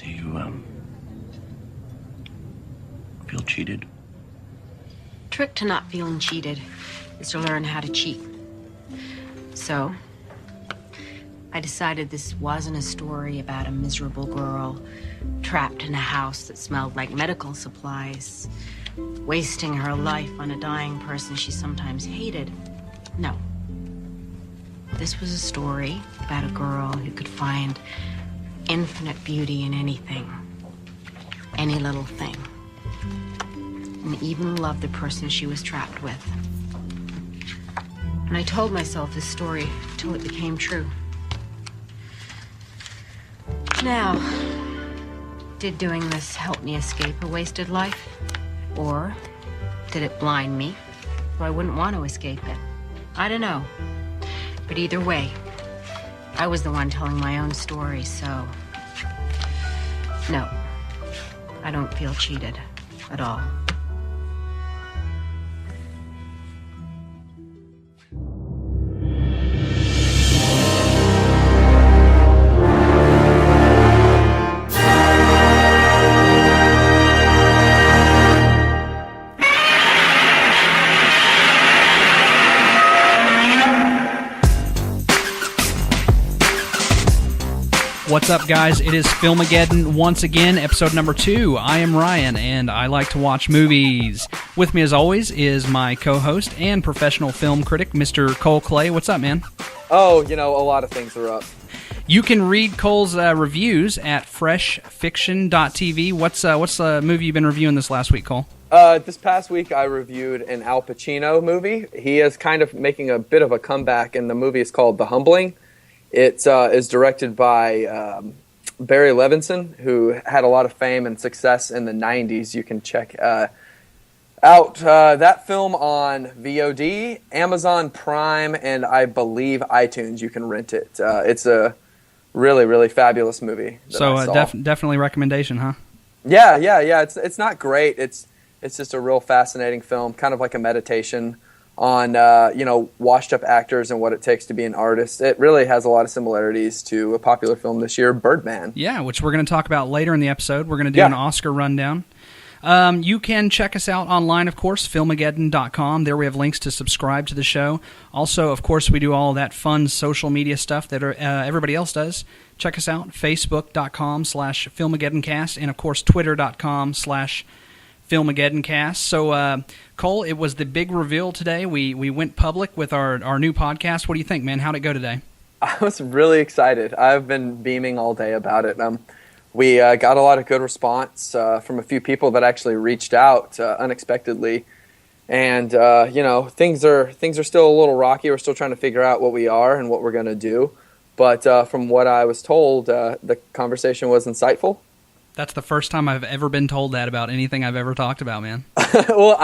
Do you, feel cheated? Trick to not feeling cheated is to learn how to cheat. So, I decided this wasn't a story about a miserable girl trapped in a house that smelled like medical supplies, wasting her life on a dying person she sometimes hated. No. This was a story about a girl who could find infinite beauty in anything, any little thing, and even love the person she was trapped with. And I told myself this story till it became true. Now, did doing this help me escape a wasted life? Or did it blind me so I wouldn't want to escape it? I don't know. But either way, I was the one telling my own story, so... No, I don't feel cheated at all. What's up, guys? It is Filmageddon once again, episode number 2. I am Ryan, and I like to watch movies. With me, as always, is my co-host and professional film critic, Mr. Cole Clay. What's up, man? Oh, a lot of things are up. You can read Cole's reviews at freshfiction.tv. What's the movie you've been reviewing this last week, Cole? This past week, I reviewed an Al Pacino movie. He is kind of making a bit of a comeback, and the movie is called The Humbling. It is directed by Barry Levinson, who had a lot of fame and success in the 90s. You can check out that film on VOD, Amazon Prime, and I believe iTunes. You can rent it. It's a really, really fabulous movie. So definitely recommendation, huh? Yeah. It's not great. It's just a real fascinating film, kind of like a meditation on washed-up actors and what it takes to be an artist. It really has a lot of similarities to a popular film this year, Birdman. Yeah, which we're going to talk about later in the episode. We're going to do an Oscar rundown. You can check us out online, of course, Filmageddon.com. There we have links to subscribe to the show. Also, of course, we do all that fun social media stuff that everybody else does. Check us out, Facebook.com/FilmagedonCast, and, of course, Twitter.com/FilmagedonCast. So, Cole, it was the big reveal today. We went public with our new podcast. What do you think, man? How'd it go today? I was really excited. I've been beaming all day about it. We got a lot of good response from a few people that actually reached out unexpectedly. And, things are still a little rocky. We're still trying to figure out what we are and what we're going to do. But from what I was told, the conversation was insightful. That's the first time I've ever been told that about anything I've ever talked about, man. Well,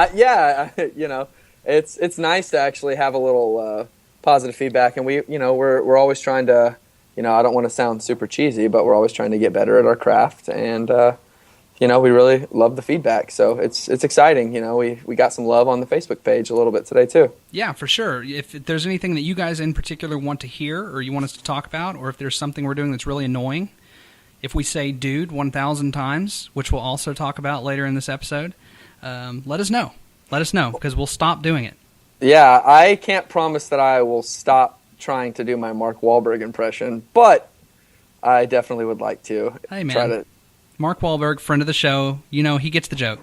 it's nice to actually have a little positive feedback, and we're always trying to, I don't want to sound super cheesy, but we're always trying to get better at our craft, and we really love the feedback. So it's exciting. We got some love on the Facebook page a little bit today too. Yeah, for sure. If there's anything that you guys in particular want to hear, or you want us to talk about, or if there's something we're doing that's really annoying. If we say dude 1,000 times, which we'll also talk about later in this episode, let us know. Let us know, because we'll stop doing it. Yeah, I can't promise that I will stop trying to do my Mark Wahlberg impression, but I definitely would like to. Hey, man. Mark Wahlberg, friend of the show, he gets the joke.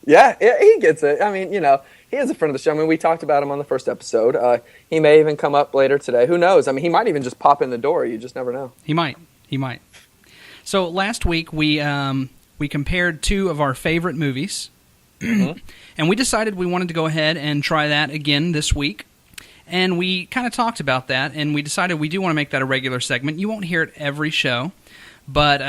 Yeah, he gets it. I mean, he is a friend of the show. I mean, we talked about him on the first episode. He may even come up later today. Who knows? I mean, he might even just pop in the door. You just never know. He might. So last week we compared two of our favorite movies, and we decided we wanted to go ahead and try that again this week. And we kind of talked about that, and we decided we do want to make that a regular segment. You won't hear it every show, but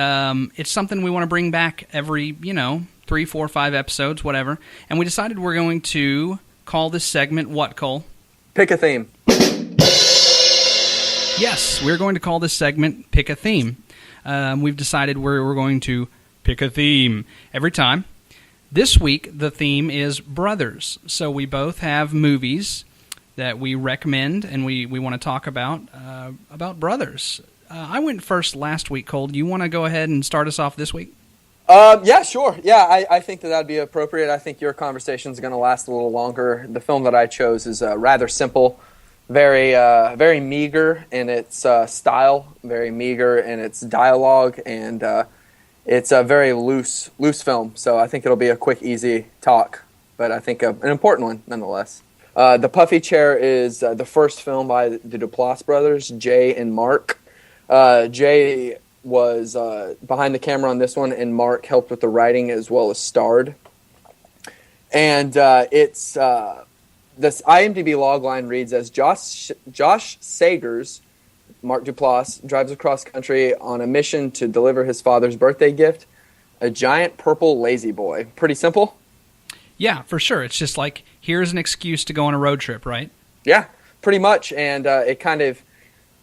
it's something we want to bring back every 3, 4, 5 episodes, whatever. And we decided we're going to call this segment what, Cole? Pick a theme. Yes, we're going to call this segment Pick a Theme. We've decided we're going to pick a theme every time. This week, the theme is brothers. So we both have movies that we recommend, and we want to talk about brothers. I went first last week, Cole. Do you want to go ahead and start us off this week? Yeah, sure. Yeah, I think that'd be appropriate. I think your conversation is going to last a little longer. The film that I chose is rather simple, very meager in its style, very meager in its dialogue, and it's a very loose film. So I think it'll be a quick, easy talk, but I think an important one nonetheless. The Puffy Chair is the first film by the Duplass brothers, Jay and Mark. Jay was behind the camera on this one, and Mark helped with the writing as well as starred. And it's this IMDb logline reads as Josh Sagers, Mark Duplass, drives across country on a mission to deliver his father's birthday gift, a giant purple lazy boy. Pretty simple? Yeah, for sure. It's just like, here's an excuse to go on a road trip, right? Yeah, pretty much. And it kind of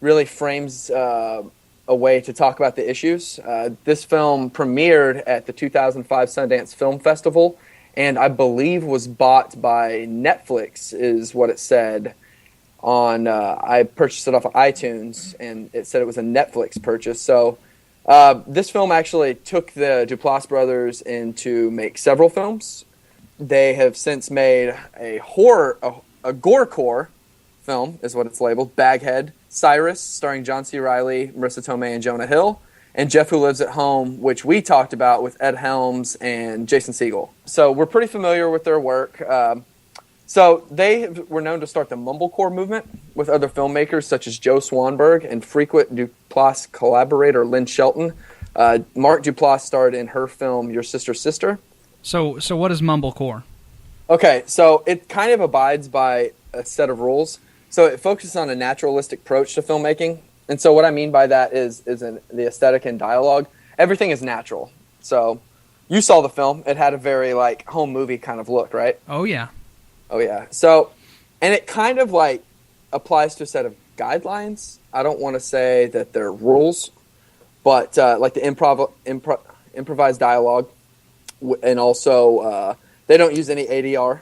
really frames a way to talk about the issues. This film premiered at the 2005 Sundance Film Festival, and I believe was bought by Netflix, is what it said on. I purchased it off of iTunes, and it said it was a Netflix purchase. So this film actually took the Duplass brothers in to make several films. They have since made a gorecore film, is what it's labeled, Baghead, Cyrus, starring John C. Reilly, Marissa Tomei, and Jonah Hill, and Jeff Who Lives at Home, which we talked about with Ed Helms and Jason Segel. So we're pretty familiar with their work. So they were known to start the mumblecore movement with other filmmakers such as Joe Swanberg and frequent Duplass collaborator Lynn Shelton. Mark Duplass starred in her film Your Sister's Sister. So what is mumblecore? Okay, so it kind of abides by a set of rules. So it focuses on a naturalistic approach to filmmaking. And so what I mean by that is in the aesthetic and dialogue, everything is natural. So you saw the film. It had a very like home movie kind of look, right? Oh, yeah. Oh, yeah. So, and it kind of like applies to a set of guidelines. I don't want to say that they're rules, but like the improvised dialogue. And also they don't use any ADR.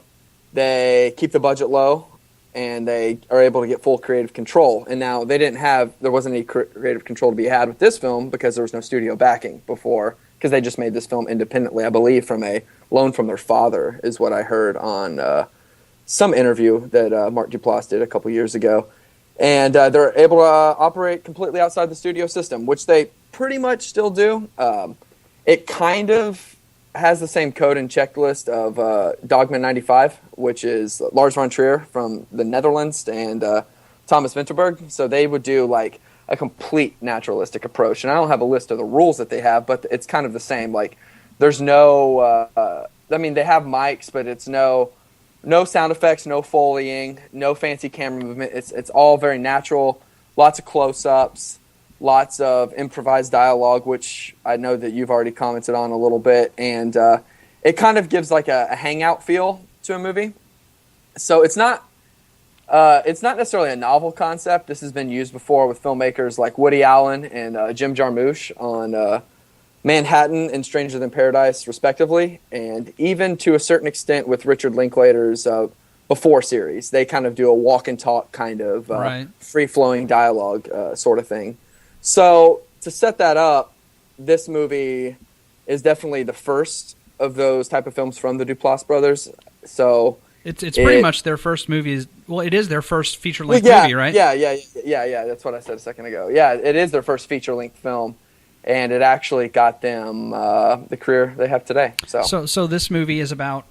They keep the budget low. And they are able to get full creative control. And now there wasn't any creative control to be had with this film because there was no studio backing before, because they just made this film independently, I believe, from a loan from their father, is what I heard on some interview that Mark Duplass did a couple years ago. And they're able to operate completely outside the studio system, which they pretty much still do. It kind of has the same code and checklist of Dogman 95, which is Lars von Trier from the Netherlands and Thomas Vinterberg. So they would do like a complete naturalistic approach. And I don't have a list of the rules that they have, but it's kind of the same. Like there's no, they have mics, but it's no sound effects, no Foleying, no fancy camera movement. It's all very natural, lots of close-ups. Lots of improvised dialogue, which I know that you've already commented on a little bit, and it kind of gives like a hangout feel to a movie. So it's not necessarily a novel concept. This has been used before with filmmakers like Woody Allen and Jim Jarmusch on Manhattan and Stranger Than Paradise, respectively, and even to a certain extent with Richard Linklater's Before series. They kind of do a walk and talk kind of free-flowing dialogue sort of thing. So to set that up, this movie is definitely the first of those type of films from the Duplass brothers. So it's pretty much their first movie. It is their first feature-length movie, right? Yeah. That's what I said a second ago. Yeah, it is their first feature-length film, and it actually got them the career they have today. So this movie is about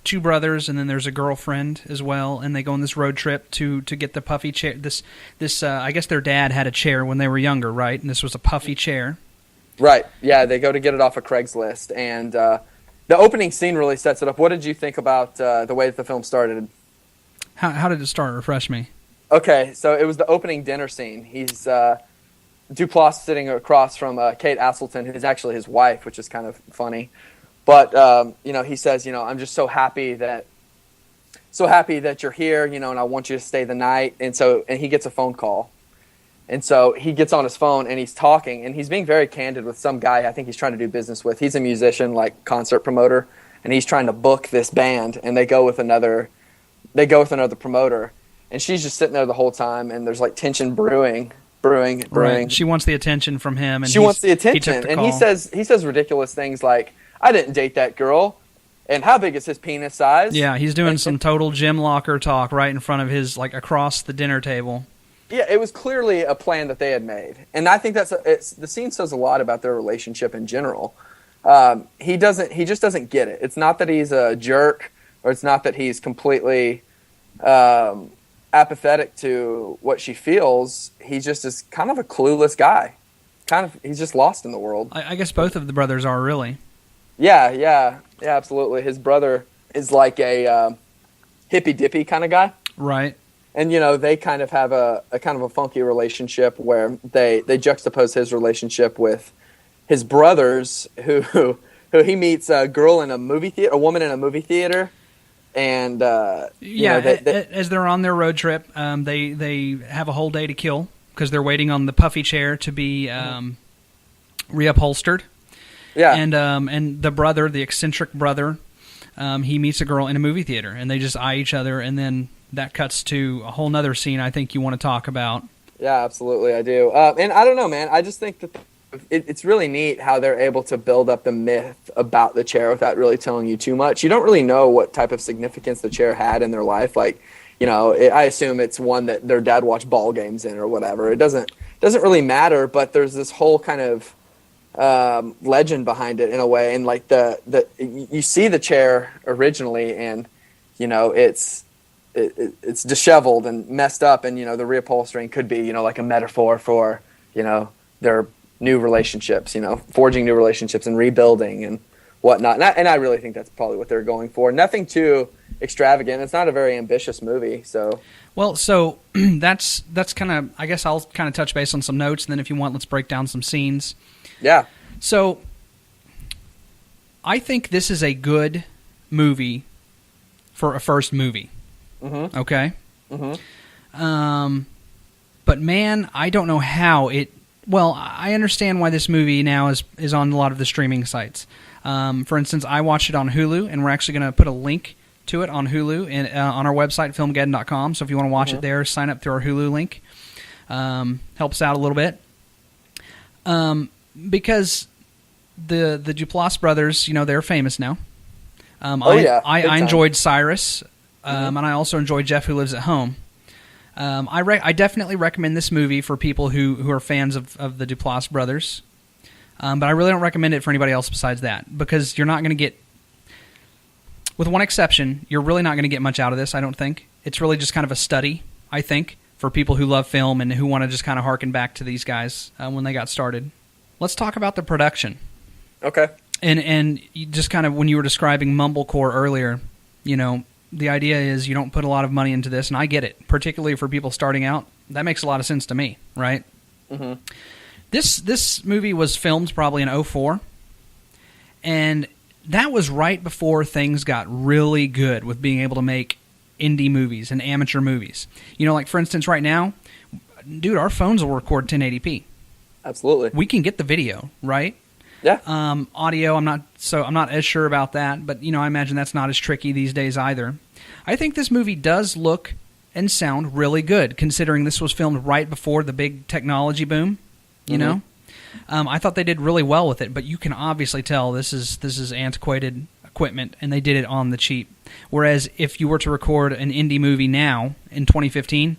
two brothers, and then there's a girlfriend as well, and they go on this road trip to get the Puffy Chair. This I guess their dad had a chair when they were younger, right? And this was a Puffy Chair. Right. Yeah, they go to get it off of Craigslist, and the opening scene really sets it up. What did you think about the way that the film started? How did it start? Refresh me. Okay, so it was the opening dinner scene. He's Duplass sitting across from Kate Aselton, who's actually his wife, which is kind of funny. But he says, I'm just so happy that you're here, and I want you to stay the night. And he gets a phone call. And so he gets on his phone and he's talking, and he's being very candid with some guy I think he's trying to do business with. He's a musician, like concert promoter, and he's trying to book this band, and they go with another promoter. And she's just sitting there the whole time, and there's like tension brewing. Brewing. Right. She wants the attention from him, and she wants the attention, and he says ridiculous things like, "I didn't date that girl," and how big is his penis size? Yeah, he's doing some total Jim Locker talk right in front of his, like, across the dinner table. Yeah, it was clearly a plan that they had made, and I think the scene says a lot about their relationship in general. He just doesn't get it. It's not that he's a jerk, or it's not that he's completely apathetic to what she feels. He just is kind of a clueless guy. He's just lost in the world. I guess both of the brothers are, really. Yeah, absolutely. His brother is like a hippy dippy kind of guy, right? And they kind of have a kind of a funky relationship where they juxtapose his relationship with his brothers, who he meets a girl in a movie theater, a woman in a movie theater, and as they're on their road trip, they have a whole day to kill because they're waiting on the Puffy Chair to be reupholstered. Yeah, and the brother, the eccentric brother, he meets a girl in a movie theater, and they just eye each other, and then that cuts to a whole nother scene I think you want to talk about. Yeah, absolutely, I do. And I don't know, man. I just think that it's really neat how they're able to build up the myth about the chair without really telling you too much. You don't really know what type of significance the chair had in their life. Like, I assume it's one that their dad watched ball games in or whatever. It doesn't really matter, but there's this whole kind of legend behind it in a way. And like you see the chair originally, and it's disheveled and messed up, and the reupholstering could be like a metaphor for their new relationships, forging new relationships and rebuilding and whatnot. And I really think that's probably what they're going for. Nothing too extravagant. It's not a very ambitious movie. So that's kind of, I guess I'll kind of touch base on some notes, and then if you want, let's break down some scenes. Yeah. So I think this is a good movie for a first movie. Mm-hmm. Okay? Mm-hmm. But man, I don't know how it... Well, I understand why this movie now is on a lot of the streaming sites. For instance, I watched it on Hulu, and we're actually going to put a link to it on Hulu and on our website, filmageddon.com. So if you want to watch it there, sign up through our Hulu link. Helps out a little bit. Because the Duplass brothers, they're famous now. I enjoyed Cyrus, and I also enjoyed Jeff Who Lives at Home. I definitely recommend this movie for people who are fans of the Duplass brothers. But I really don't recommend it for anybody else besides that, because you're not going to get, with one exception, you're really not going to get much out of this, I don't think. It's really just kind of a study, I think, for people who love film and who want to just kind of harken back to these guys when they got started. Let's talk about the production. Okay. And you just kind of, when you were describing mumblecore earlier, the idea is you don't put a lot of money into this, and I get it, particularly for people starting out. That makes a lot of sense to me, right? Mm-hmm. This movie was filmed probably in 2004, and that was right before things got really good with being able to make indie movies and amateur movies. Like, for instance, right now, dude, our phones will record 1080p. Absolutely. We can get the video, right? Yeah. Audio, I'm not as sure about that, but I imagine that's not as tricky these days either. I think this movie does look and sound really good, considering this was filmed right before the big technology boom. I thought they did really well with it, but you can obviously tell this is antiquated equipment, and they did it on the cheap. Whereas if you were to record an indie movie now in 2015,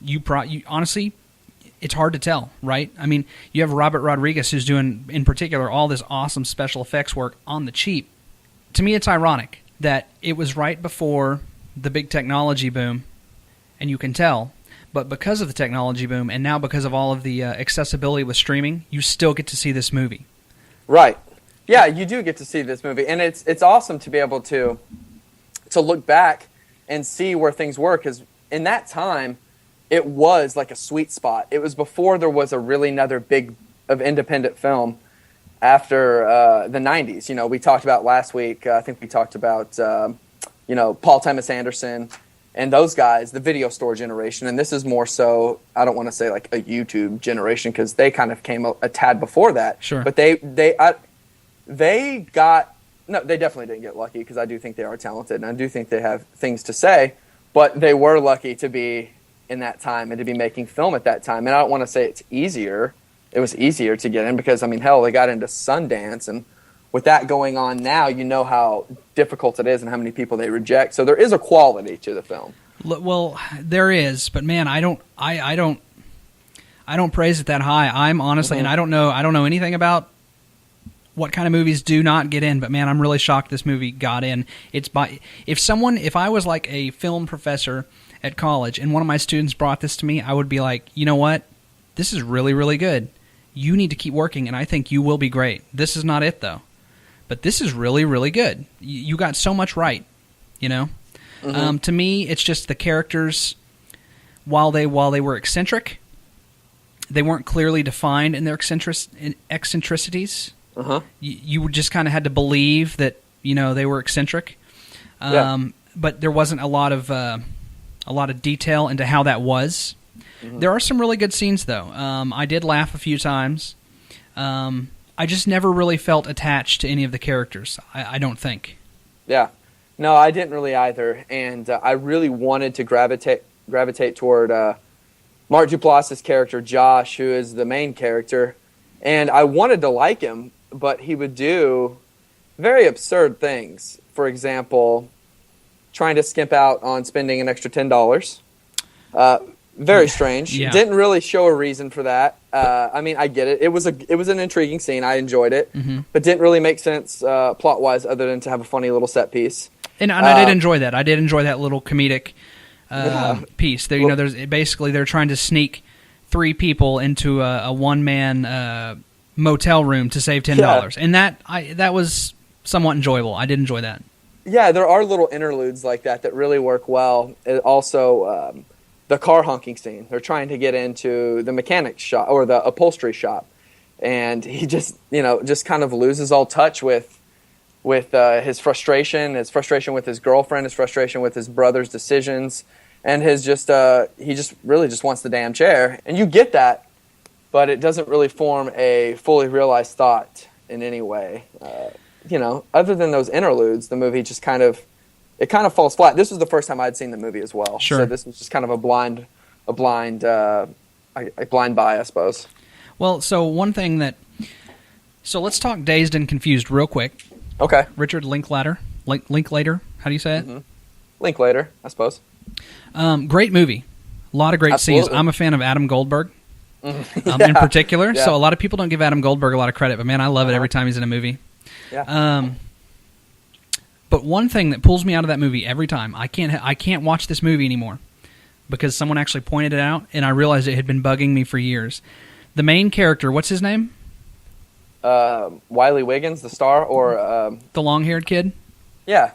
you honestly, it's hard to tell, right? I mean, you have Robert Rodriguez who's doing, in particular, all this awesome special effects work on the cheap. To me, it's ironic that it was right before the big technology boom, and you can tell, but because of the technology boom, and now because of all of the accessibility with streaming, you still get to see this movie. Right. Yeah, you do get to see this movie, and it's awesome to be able to look back and see where things were, because in that time, it was like a sweet spot. It was before there was a really another big of independent film after the 90s. We talked about last week, I think we talked about, Paul Thomas Anderson and those guys, the video store generation. And this is more so, I don't want to say like a YouTube generation, because they kind of came a tad before that. Sure. But they definitely didn't get lucky, because I do think they are talented, and I do think they have things to say, but they were lucky to be in that time and to be making film at that time. And I don't want to say it's easier. It was easier to get in because, I mean, hell, they got into Sundance, and with that going on now, you know how difficult it is and how many people they reject. So there is a quality to the film. Well, there is, but man, I don't praise it that high. I'm honestly, and I don't know anything about what kind of movies do not get in, but man, I'm really shocked this movie got in. If I was like a film professor at college and one of my students brought this to me, I would be like, you know what? This is really, really good. You need to keep working, and I think you will be great. This is not it, though. But this is really, really good. You got so much right, you know? To me, it's just the characters, while they were eccentric, they weren't clearly defined in their eccentricities. You just kind of had to believe that, you know, they were eccentric. But there wasn't a lot of detail into how that was. There are some really good scenes, though. I did laugh a few times. I just never really felt attached to any of the characters, I don't think. Yeah. No, I didn't really either. And I really wanted to gravitate toward Mark Duplass's character, Josh, who is the main character. And I wanted to like him, but he would do very absurd things. For example, trying to skimp out on spending an extra $10. Very strange. Yeah. Didn't really show a reason for that. I mean, I get it. It was an intriguing scene. I enjoyed it, but didn't really make sense plot-wise other than to have a funny little set piece. And I did enjoy that. I did enjoy that little comedic piece. There, you know, they're trying to sneak 3 people into a one-man motel room to save $10, and that was somewhat enjoyable. I did enjoy that. Yeah, there are little interludes like that really work well. Also, the car honking scene. They're trying to get into the mechanic's shop or the upholstery shop, and he just kind of loses all touch with his frustration with his girlfriend, his frustration with his brother's decisions, and he just really just wants the damn chair. And you get that, but it doesn't really form a fully realized thought in any way. Other than those interludes, the movie just kind of falls flat. This was the first time I'd seen the movie as well. Sure. So this was just kind of a blind buy, I suppose. Well, so let's talk Dazed and Confused real quick. Okay. Richard Linklater. Linklater, how do you say it? Linklater, I suppose. Great movie. A lot of great scenes. I'm a fan of Adam Goldberg in particular. Yeah. So a lot of people don't give Adam Goldberg a lot of credit, but man, I love it every time he's in a movie. Yeah. But one thing that pulls me out of that movie every time, I can't watch this movie anymore because someone actually pointed it out, and I realized it had been bugging me for years. The main character, what's his name? Wiley Wiggins, the star, or the long-haired kid. Yeah.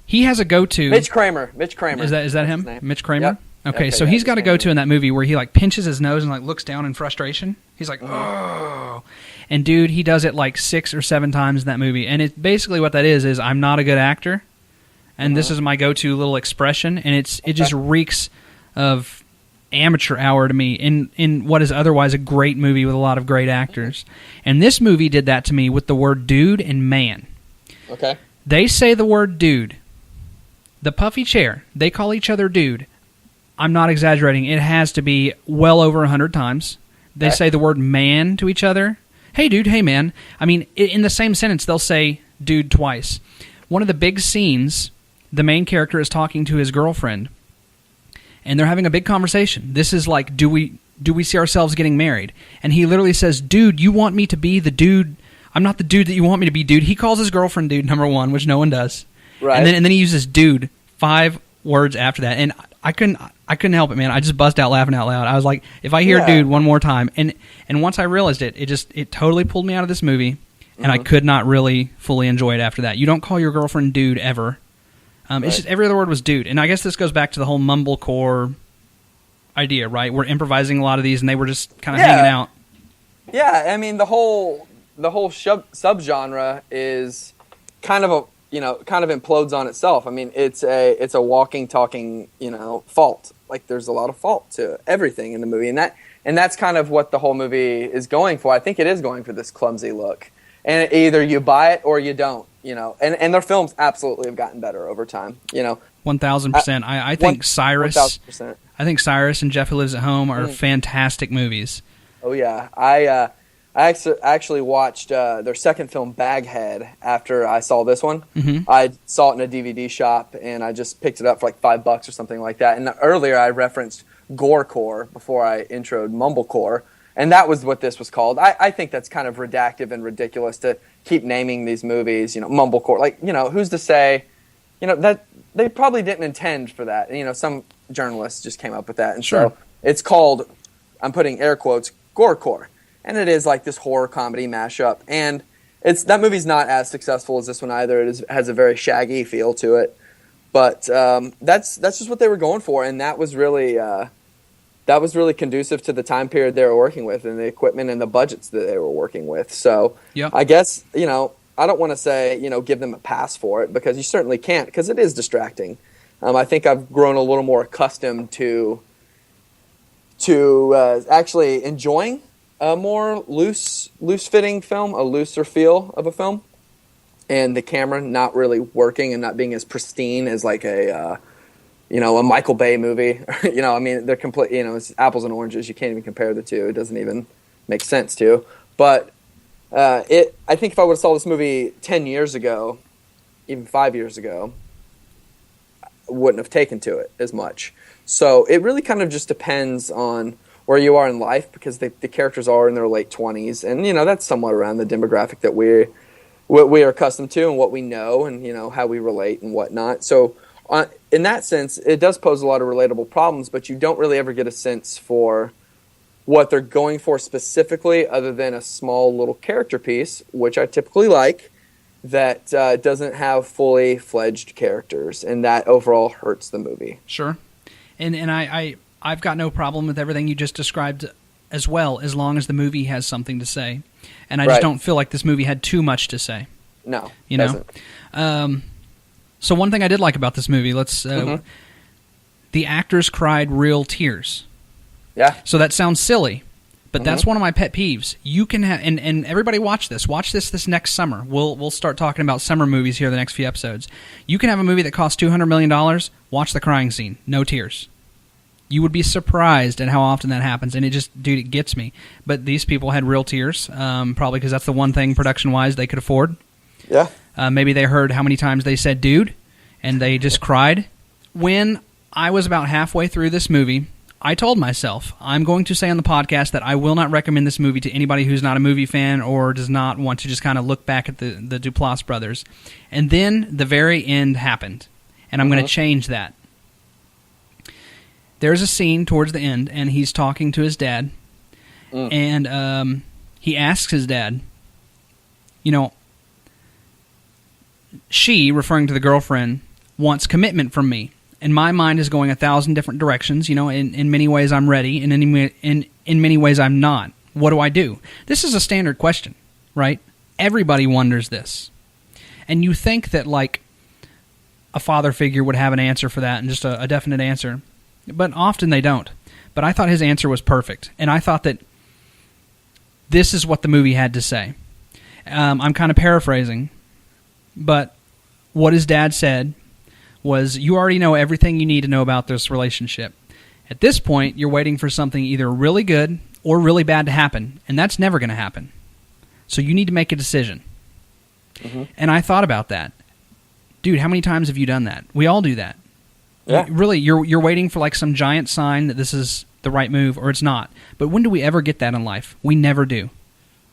He has a go-to. Mitch Kramer. Is that him? Mitch Kramer. Yep. Okay, so he's got a go-to in that movie where he like pinches his nose and like looks down in frustration. He's like, oh. And dude, he does it like 6 or 7 times in that movie. And it basically what that is I'm not a good actor, and this is my go-to little expression, and it just reeks of amateur hour to me in what is otherwise a great movie with a lot of great actors. And this movie did that to me with the word dude and man. Okay. They say the word dude. The Puffy Chair, they call each other dude. I'm not exaggerating. It has to be well over 100 times. They say the word man to each other. Hey, dude. Hey, man. I mean, in the same sentence, they'll say dude twice. One of the big scenes, the main character is talking to his girlfriend, and they're having a big conversation. This is like, do we see ourselves getting married? And he literally says, dude, you want me to be the dude? I'm not the dude that you want me to be, dude. He calls his girlfriend dude, number one, which no one does. Right. And then he uses dude 5 words after that. And I couldn't help it, man. I just bust out laughing out loud. I was like, if I hear dude one more time, and once I realized it totally pulled me out of this movie, and I could not really fully enjoy it after that. You don't call your girlfriend dude ever. It's just every other word was dude. And I guess this goes back to the whole mumblecore idea, right? We're improvising a lot of these, and they were just kind of hanging out. Yeah, I mean, the whole subgenre is kind of implodes on itself. I mean, it's a walking, talking, fault. Like, there's a lot of fault to everything in the movie, and that's kind of what the whole movie is going for. I think it is going for this clumsy look. and either you buy it or you don't. And their films absolutely have gotten better over time. 1,000%. I think Cyrus. 1,000%. I think Cyrus and Jeff Who Lives at Home are fantastic movies. Oh yeah, I actually watched their second film, Baghead, after I saw this one. Mm-hmm. I saw it in a DVD shop, and I just picked it up for like $5 or something like that. And earlier I referenced gorecore before I introed mumblecore, and that was what this was called. I think that's kind of redactive and ridiculous to keep naming these movies, mumblecore. Like, who's to say, that they probably didn't intend for that. Some journalists just came up with that, and Sure. So it's called, I'm putting air quotes, gorecore. And it is like this horror comedy mashup, and that movie's not as successful as this one either. It has a very shaggy feel to it, but that's just what they were going for, and that was really conducive to the time period they were working with, and the equipment and the budgets that they were working with. So yep. I guess I don't want to say give them a pass for it, because you certainly can't, because it is distracting. I think I've grown a little more accustomed to actually enjoying a more loose-fitting film, a looser feel of a film, and the camera not really working and not being as pristine as like a Michael Bay movie. They're complete. It's apples and oranges. You can't even compare the two. It doesn't even make sense to. But I think if I would have saw this movie 10 years ago, even 5 years ago, I wouldn't have taken to it as much. So it really kind of just depends on where you are in life, because the characters are in their late 20s, and that's somewhat around the demographic that what we are accustomed to and what we know, and how we relate and whatnot. So in that sense, it does pose a lot of relatable problems, but you don't really ever get a sense for what they're going for specifically, other than a small little character piece, which I typically like, that doesn't have fully fledged characters, and that overall hurts the movie. Sure. And I've got no problem with everything you just described as well, as long as the movie has something to say. And I just don't feel like this movie had too much to say. No, it doesn't. So one thing I did like about this movie, the actors cried real tears. Yeah. So that sounds silly, but that's one of my pet peeves. You can have, and everybody watch this next summer. We'll start talking about summer movies here the next few episodes. You can have a movie that costs $200 million, watch the crying scene, no tears. You would be surprised at how often that happens, and it gets me. But these people had real tears, probably because that's the one thing production-wise they could afford. Yeah. Maybe they heard how many times they said dude, and they just cried. When I was about halfway through this movie, I told myself, I'm going to say on the podcast that I will not recommend this movie to anybody who's not a movie fan or does not want to just kind of look back at the Duplass brothers. And then the very end happened, and I'm going to change that. There's a scene towards the end, and he's talking to his dad, and he asks his dad, she, referring to the girlfriend, wants commitment from me, and my mind is going 1,000 different directions. In many ways I'm ready, and in many ways I'm not. What do I do? This is a standard question, right? Everybody wonders this. And you think that, like, a father figure would have an answer for that, and just a definite answer. But often they don't. But I thought his answer was perfect. And I thought that this is what the movie had to say. I'm kind of paraphrasing. But what his dad said was, you already know everything you need to know about this relationship. At this point, you're waiting for something either really good or really bad to happen. And that's never going to happen. So you need to make a decision. Mm-hmm. And I thought about that. Dude, how many times have you done that? We all do that. Yeah. Really, you're waiting for like some giant sign that this is the right move, or it's not. But when do we ever get that in life? We never do.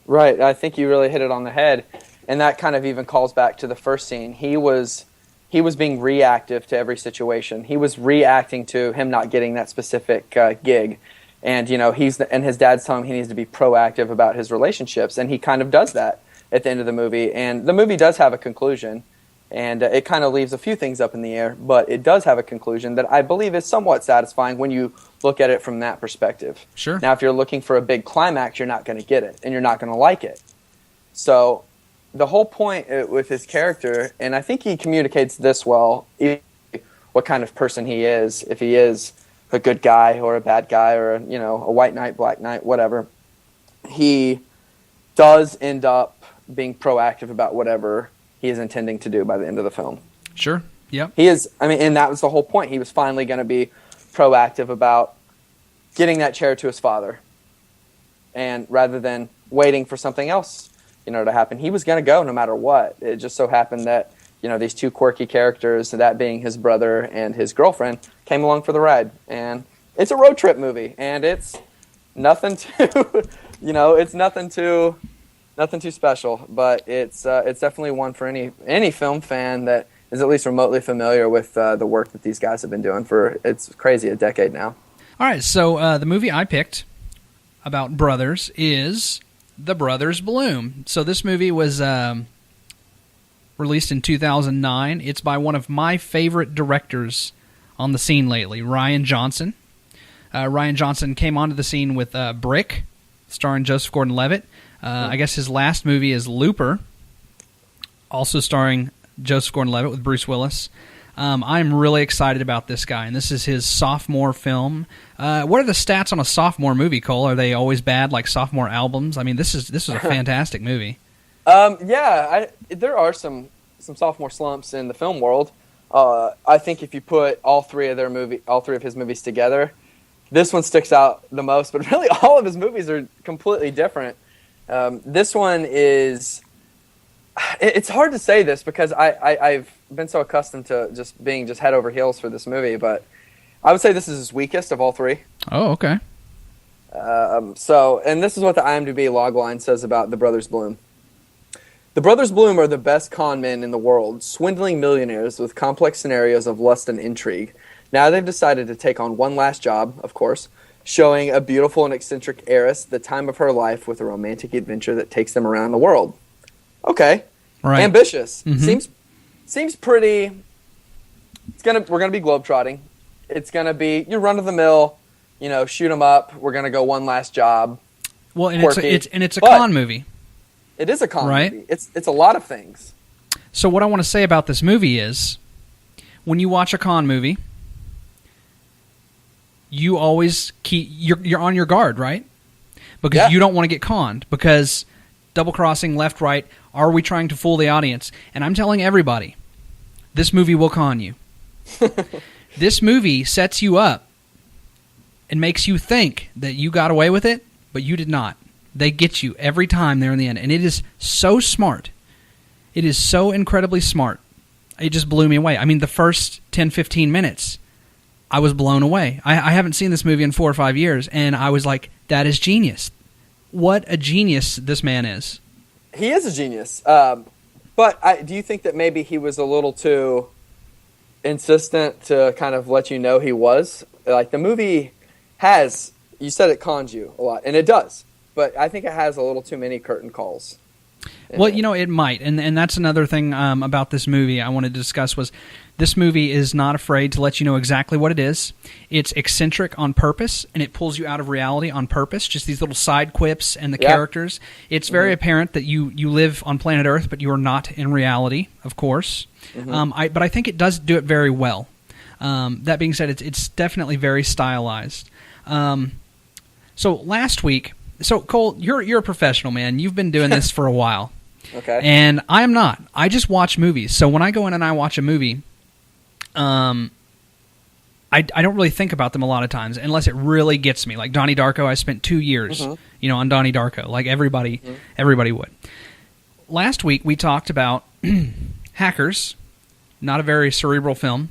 Right. I think you really hit it on the head, and that kind of even calls back to the first scene. He was being reactive to every situation. He was reacting to him not getting that specific gig, and and his dad's telling him he needs to be proactive about his relationships, and he kind of does that at the end of the movie. And the movie does have a conclusion. And it kind of leaves a few things up in the air, but it does have a conclusion that I believe is somewhat satisfying when you look at it from that perspective. Sure. Now, if you're looking for a big climax, you're not going to get it, and you're not going to like it. So the whole point with his character, and I think he communicates this well, what kind of person he is, if he is a good guy or a bad guy or, a white knight, black knight, whatever. He does end up being proactive about whatever he is intending to do by the end of the film. Sure. Yep. He is, and that was the whole point. He was finally going to be proactive about getting that chair to his father. And rather than waiting for something else, to happen, he was going to go no matter what. It just so happened that, these two quirky characters, that being his brother and his girlfriend, came along for the ride. And it's a road trip movie, and it's nothing too, it's nothing too special, but it's definitely one for any film fan that is at least remotely familiar with the work that these guys have been doing for, it's crazy, a decade now. All right, so the movie I picked about brothers is The Brothers Bloom. So this movie was released in 2009. It's by one of my favorite directors on the scene lately, Rian Johnson. Rian Johnson came onto the scene with Brick, starring Joseph Gordon-Levitt. I guess his last movie is Looper, also starring Joseph Gordon-Levitt with Bruce Willis. I'm really excited about this guy, and this is his sophomore film. What are the stats on a sophomore movie, Cole? Are they always bad, like sophomore albums? I mean, this is a fantastic movie. There are some sophomore slumps in the film world. I think if you put all three of his movies together, this one sticks out the most. But really, all of his movies are completely different. This one is. It's hard to say this because I've been so accustomed to just being head over heels for this movie, but I would say this is his weakest of all three. Oh, okay. And this is what the IMDb logline says about The Brothers Bloom. The Brothers Bloom are the best con men in the world, swindling millionaires with complex scenarios of lust and intrigue. Now they've decided to take on one last job, of course, showing a beautiful and eccentric heiress the time of her life with a romantic adventure that takes them around the world. Okay, right. Ambitious. Mm-hmm. Seems pretty. We're gonna be globetrotting. It's gonna be your run of the mill. Shoot 'em up. We're gonna go one last job. Well, and it's a con movie. It is a con right? movie. It's a lot of things. So what I want to say about this movie is, when you watch a con movie, you always you're on your guard, right? Because you don't want to get conned. Because double crossing, left, right. Are we trying to fool the audience? And I'm telling everybody, this movie will con you. This movie sets you up and makes you think that you got away with it, but you did not. They get you every time there in the end. And it is so smart. It is so incredibly smart. It just blew me away. I mean, the first 10, 15 minutes, I was blown away. I haven't seen this movie in 4 or 5 years, and I was like, that is genius. What a genius this man is. He is a genius. But do you think that maybe he was a little too insistent to kind of let you know he was? Like, the movie has, you said it cons you a lot, and it does. But I think it has a little too many curtain calls. Well, it might. And that's another thing about this movie I wanted to discuss was this movie is not afraid to let you know exactly what it is. It's eccentric on purpose, and it pulls you out of reality on purpose, just these little side quips and the characters. It's very apparent that you live on planet Earth, but you are not in reality, of course. But I think it does do it very well. That being said, it's definitely very stylized. So last week... So, Cole, you're a professional, man. You've been doing this for a while. Okay. And I am not. I just watch movies. So when I go in and I watch a movie, I don't really think about them a lot of times unless it really gets me. Like Donnie Darko, I spent 2 years, on Donnie Darko, like everybody would. Last week we talked about Hackers, not a very cerebral film,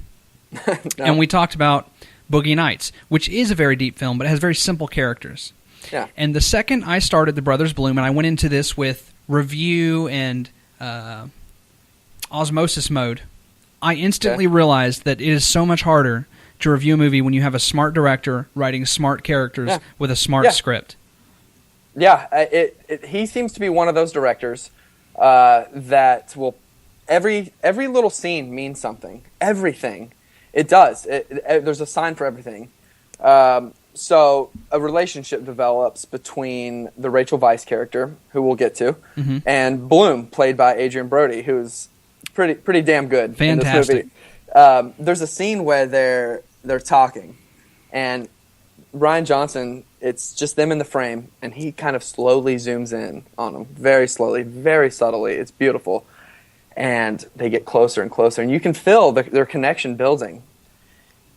No. and we talked about Boogie Nights, which is a very deep film, but it has very simple characters. Yeah. And the second I started The Brothers Bloom, and I went into this with review and osmosis mode, I instantly realized that it is so much harder to review a movie when you have a smart director writing smart characters with a smart script. Yeah, he seems to be one of those directors that will every little scene means something. Everything, it does. There's a sign for everything. So a relationship develops between the Rachel Weisz character, who we'll get to, and Bloom, played by Adrian Brody, who's pretty damn good. Fantastic. In this movie. There's a scene where they're talking, and Rian Johnson, it's just them in the frame, and he kind of slowly zooms in on them, very slowly, very subtly. It's beautiful. And they get closer and closer, and you can feel their connection building.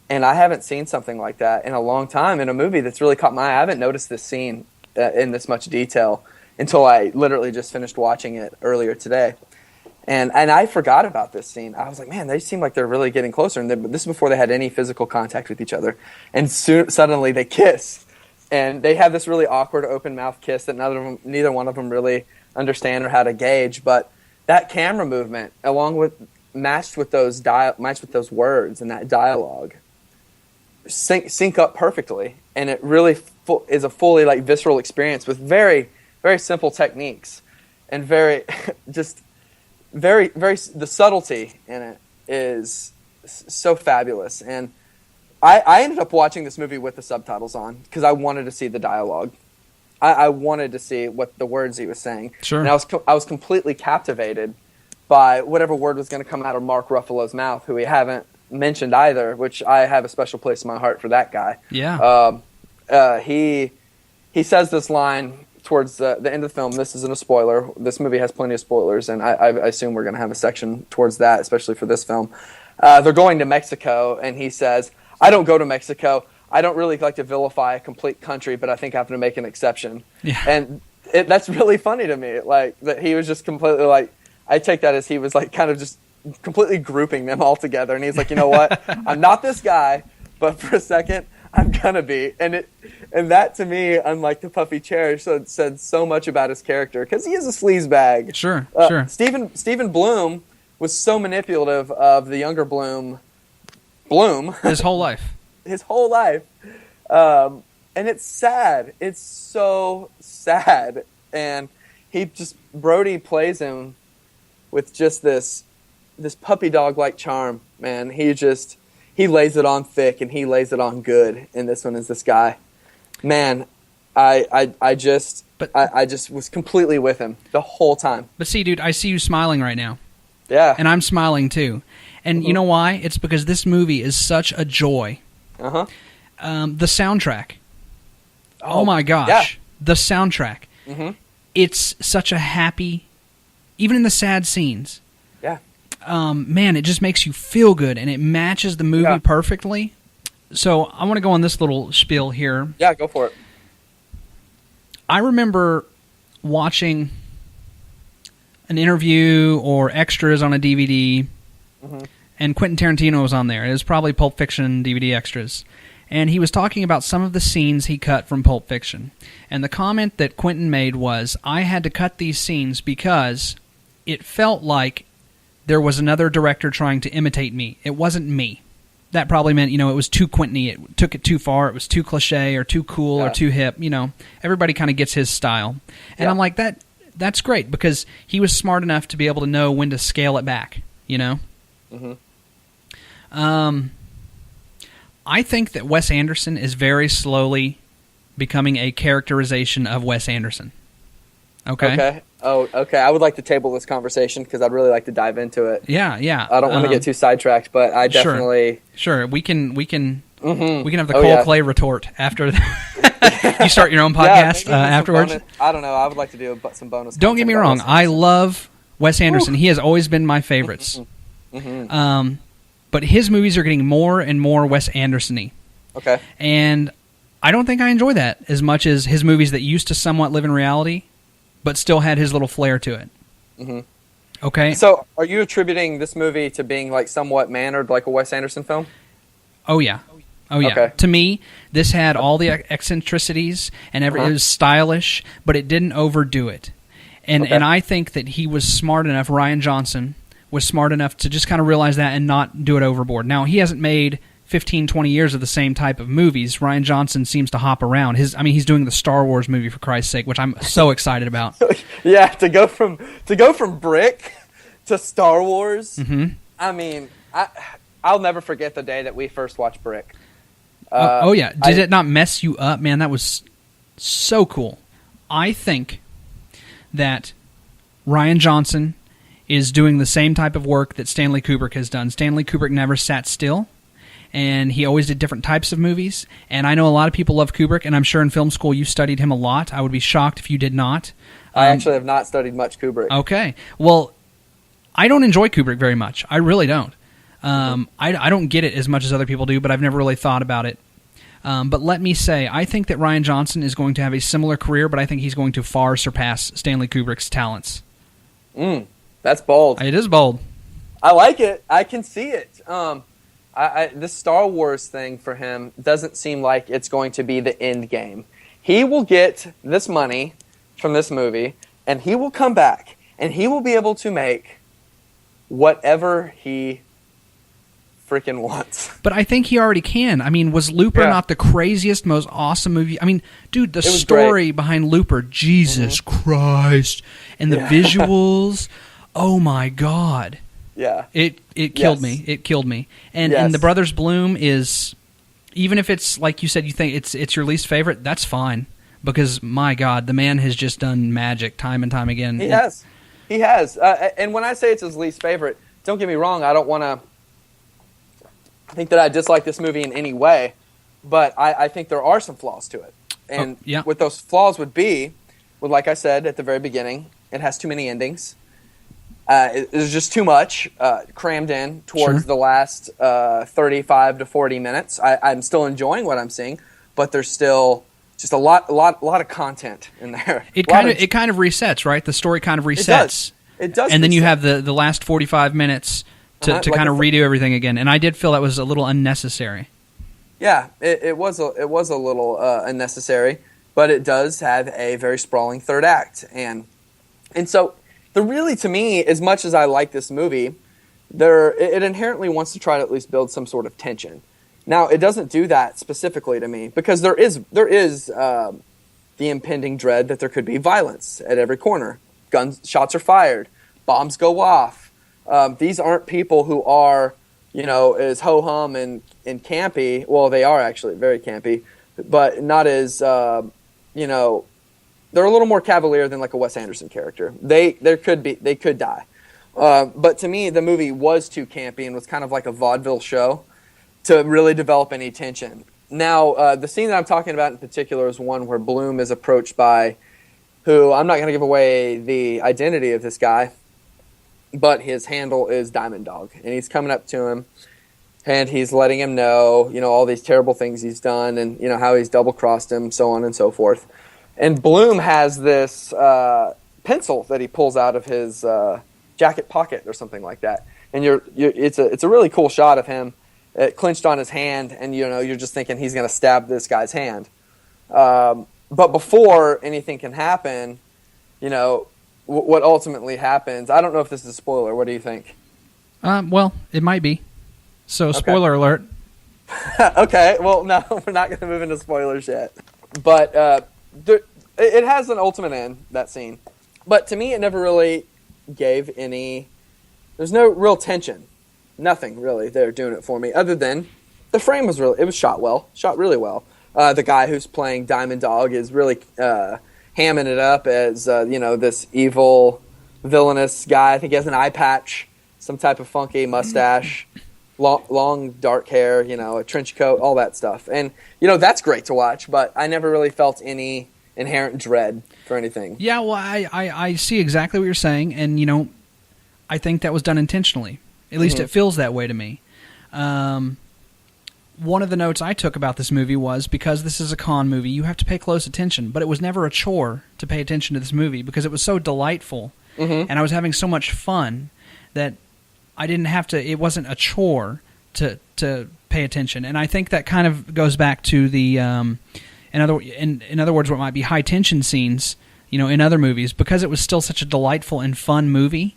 And I haven't seen something like that in a long time in a movie that's really caught my eye. I haven't noticed this scene in this much detail until I literally just finished watching it earlier today. And I forgot about this scene. I was like, man, they seem like they're really getting closer. And this is before they had any physical contact with each other. And suddenly they kiss. And they have this really awkward open-mouth kiss that neither one of them really understand or how to gauge. But that camera movement, matched with those words and that dialogue, sync up perfectly. And it really is a fully like visceral experience with very, very simple techniques. And very, very, the subtlety in it is so fabulous. And I ended up watching this movie with the subtitles on because I wanted to see the dialogue. I wanted to see what the words he was saying. Sure. And I was completely captivated by whatever word was going to come out of Mark Ruffalo's mouth, who we haven't mentioned either, which I have a special place in my heart for that guy. Yeah. He says this line towards the end of the film. This isn't a spoiler. This movie has plenty of spoilers, and I assume we're going to have a section towards that, especially for this film. They're going to Mexico, and he says, I don't go to Mexico. I don't really like to vilify a complete country, but I think I have to make an exception. Yeah. And that's really funny to me. Like, that he was just completely like, I take that as he was like kind of just completely grouping them all together. And he's like, you know what? I'm not this guy, but for a second, I'm gonna be. And that to me, unlike the Puffy Chair, said so much about his character because he is a sleazebag. Sure. Stephen Bloom was so manipulative of the younger Bloom his whole life. And it's sad. It's so sad. And Brody plays him with just this puppy dog like charm, man. He lays it on thick and he lays it on good. And this one is this guy. Man, I just was completely with him the whole time. But see, dude, I see you smiling right now. Yeah. And I'm smiling too. And you know why? It's because this movie is such a joy. Uh-huh. The soundtrack. Oh my gosh. Yeah. The soundtrack. Mm-hmm. It's such a happy, even in the sad scenes. Yeah. Man, it just makes you feel good, and it matches the movie perfectly. So I want to go on this little spiel here. Yeah, go for it. I remember watching an interview or extras on a DVD, and Quentin Tarantino was on there. It was probably Pulp Fiction DVD extras. And he was talking about some of the scenes he cut from Pulp Fiction. And the comment that Quentin made was, I had to cut these scenes because it felt like there was another director trying to imitate me. It wasn't me. That probably meant, it was too Quentin-y. It took it too far. It was too cliche or too cool or too hip. Everybody kind of gets his style. And I'm like, that's great because he was smart enough to be able to know when to scale it back, Mm-hmm. I think that Wes Anderson is very slowly becoming a characterization of Wes Anderson. Okay? Oh, okay. I would like to table this conversation because I'd really like to dive into it. Yeah. I don't want to get too sidetracked, but I definitely... Sure. We can have the Cole Clay retort after you start your own podcast afterwards. I don't know. I would like to do some bonus. Don't get me wrong. I love Wes Anderson. He has always been my favorites. But his movies are getting more and more Wes Anderson-y. Okay. And I don't think I enjoy that as much as his movies that used to somewhat live in reality, but still had his little flair to it. Mm-hmm. Okay. So, are you attributing this movie to being like somewhat mannered like a Wes Anderson film? Oh yeah. Okay. To me, this had all the eccentricities and it was stylish, but it didn't overdo it. And I think that he was smart enough. Rian Johnson was smart enough to just kind of realize that and not do it overboard. Now, he hasn't made 15, 20 years of the same type of movies. Rian Johnson seems to hop around. He's doing the Star Wars movie, for Christ's sake, which I'm so excited about. Yeah, to go from Brick to Star Wars. Mm-hmm. I mean, I'll never forget the day that we first watched Brick. Yeah. Did it not mess you up? Man, that was so cool. I think that Rian Johnson is doing the same type of work that Stanley Kubrick has done. Stanley Kubrick never sat still, and he always did different types of movies. And I know a lot of people love Kubrick, and I'm sure in film school you studied him a lot. I would be shocked if you did not. I actually have not studied much Kubrick. Okay. Well, I don't enjoy Kubrick very much. I really don't. I don't get it as much as other people do, but I've never really thought about it. But let me say, I think that Rian Johnson is going to have a similar career, but I think he's going to far surpass Stanley Kubrick's talents. That's bold. It is bold. I like it. I can see it. This Star Wars thing for him doesn't seem like it's going to be the end game. He will get this money from this movie, and he will come back, and he will be able to make whatever he freaking wants. But I think he already can. I mean, was Looper not the craziest, most awesome movie? I mean, dude, the story behind Looper, Jesus Christ, and the visuals, oh my God. Yeah. It killed me. It killed me. And The Brothers Bloom is, even if it's, like you said, you think it's your least favorite, that's fine. Because, my God, the man has just done magic time and time again. He has. He has. And when I say it's his least favorite, don't get me wrong, I don't want to think that I dislike this movie in any way, but I think there are some flaws to it. And what those flaws would be, like I said at the very beginning, it has too many endings. There's just too much crammed in towards the last 35 to 40 minutes. I'm still enjoying what I'm seeing, but there's still just a lot of content in there. It kind of resets, right? The story kind of resets. It does. And then you have the last 45 minutes to kind of redo everything again. And I did feel that was a little unnecessary. Yeah, it was a little unnecessary, but it does have a very sprawling third act, and so. Really, to me, as much as I like this movie, it inherently wants to try to at least build some sort of tension. Now, it doesn't do that specifically to me because there is the impending dread that there could be violence at every corner. Shots are fired, bombs go off. These aren't people who are, as ho-hum and campy. Well, they are actually very campy, but not as, they're a little more cavalier than like a Wes Anderson character. They could die. But to me, the movie was too campy and was kind of like a vaudeville show to really develop any tension. Now, the scene that I'm talking about in particular is one where Bloom is approached by, who I'm not going to give away the identity of this guy, but his handle is Diamond Dog. And he's coming up to him, and he's letting him know, all these terrible things he's done and, how he's double-crossed him, so on and so forth. And Bloom has this pencil that he pulls out of his jacket pocket or something like that. And it's a really cool shot of him clenched on his hand, and you're just thinking he's going to stab this guy's hand. But before anything can happen, what ultimately happens. I don't know if this is a spoiler. What do you think? Well, it might be. So, spoiler alert. Okay. Well, no, we're not going to move into spoilers yet. But it has an ultimate end, that scene. But to me, it never really gave any... There's no real tension. Nothing, really, there doing it for me, other than the frame was really... It was shot really well. The guy who's playing Diamond Dog is really hamming it up as, this evil, villainous guy. I think he has an eye patch, some type of funky mustache, long dark hair, a trench coat, all that stuff. And, that's great to watch, but I never really felt any inherent dread for anything. Yeah, well, I see exactly what you're saying, and, I think that was done intentionally. At least it feels that way to me. One of the notes I took about this movie was, because this is a con movie, you have to pay close attention, but it was never a chore to pay attention to this movie because it was so delightful, and I was having so much fun that I didn't have to, it wasn't a chore to pay attention. And I think that kind of goes back to the, in other words, what might be high tension scenes, in other movies, because it was still such a delightful and fun movie.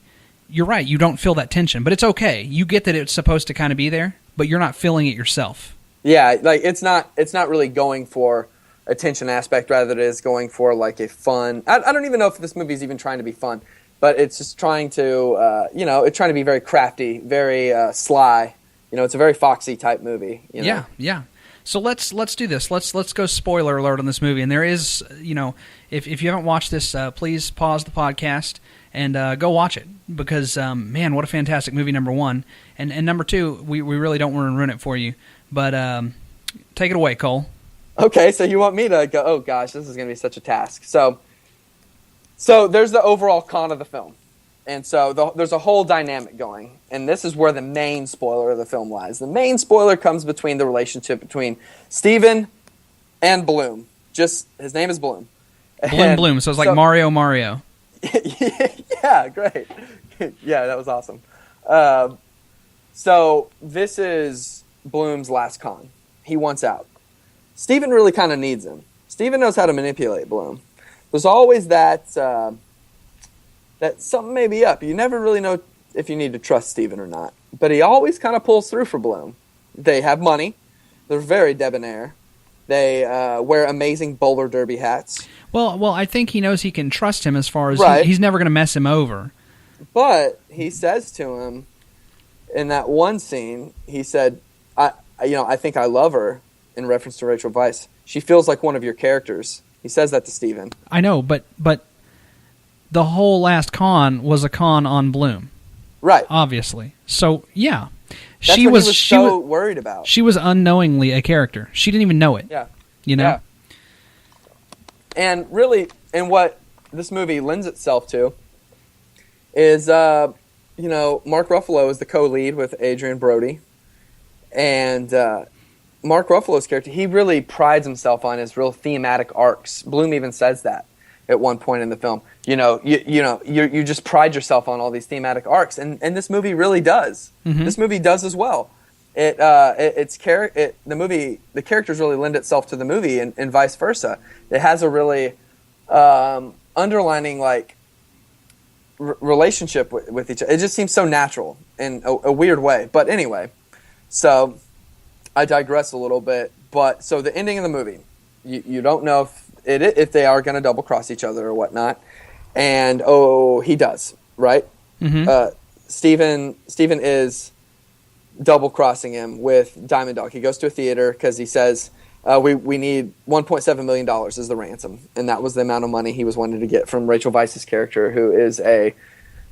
You're right, you don't feel that tension, but it's okay. You get that it's supposed to kind of be there, but you're not feeling it yourself. Yeah, like it's not really going for a tension aspect, rather it is going for like a fun. I don't even know if this movie is even trying to be fun, but it's just trying to, it's trying to be very crafty, very sly. It's a very Foxy type movie. Yeah. So let's do this. Let's go spoiler alert on this movie. And there is, if you haven't watched this, please pause the podcast and go watch it because, man, what a fantastic movie, number one. And number two, we really don't want to ruin it for you. But take it away, Cole. Okay, so you want me to go, oh gosh, this is going to be such a task. So there's the overall con of the film. And so there's a whole dynamic going. And this is where the main spoiler of the film lies. The main spoiler comes between the relationship between Steven and Bloom. His name is Bloom. Bloom. So it's like Mario. Yeah, great. Yeah, that was awesome. So this is Bloom's last con. He wants out. Steven really kind of needs him. Steven knows how to manipulate Bloom. There's always that something may be up. You never really know if you need to trust Steven or not. But he always kind of pulls through for Bloom. They have money. They're very debonair. They wear amazing bowler derby hats. Well, I think he knows he can trust him as far as right. He's never going to mess him over. But he says to him in that one scene, he said, I think I love her, in reference to Rachel Weisz. She feels like one of your characters. He says that to Steven. I know, but the whole last con was a con on Bloom. Right. Obviously. So, yeah. That's what he was so worried about. She was unknowingly a character. She didn't even know it. Yeah. You know? Yeah. And really, and what this movie lends itself to is, Mark Ruffalo is the co-lead with Adrian Brody. And Mark Ruffalo's character, he really prides himself on his real thematic arcs. Bloom even says that at one point in the film. You just pride yourself on all these thematic arcs, and this movie really does. Mm-hmm. This movie does as well. The characters really lend itself to the movie, and vice versa. It has a really underlining relationship with each other. It just seems so natural in a weird way. But anyway, so I digress a little bit. But so the ending of the movie, you don't know if they are going to double cross each other or whatnot. And he does, right? Mm-hmm. Steven is double crossing him with Diamond Dog. He goes to a theater because he says we need $1.7 million as the ransom, and that was the amount of money he was wanting to get from Rachel Weisz's character, who is a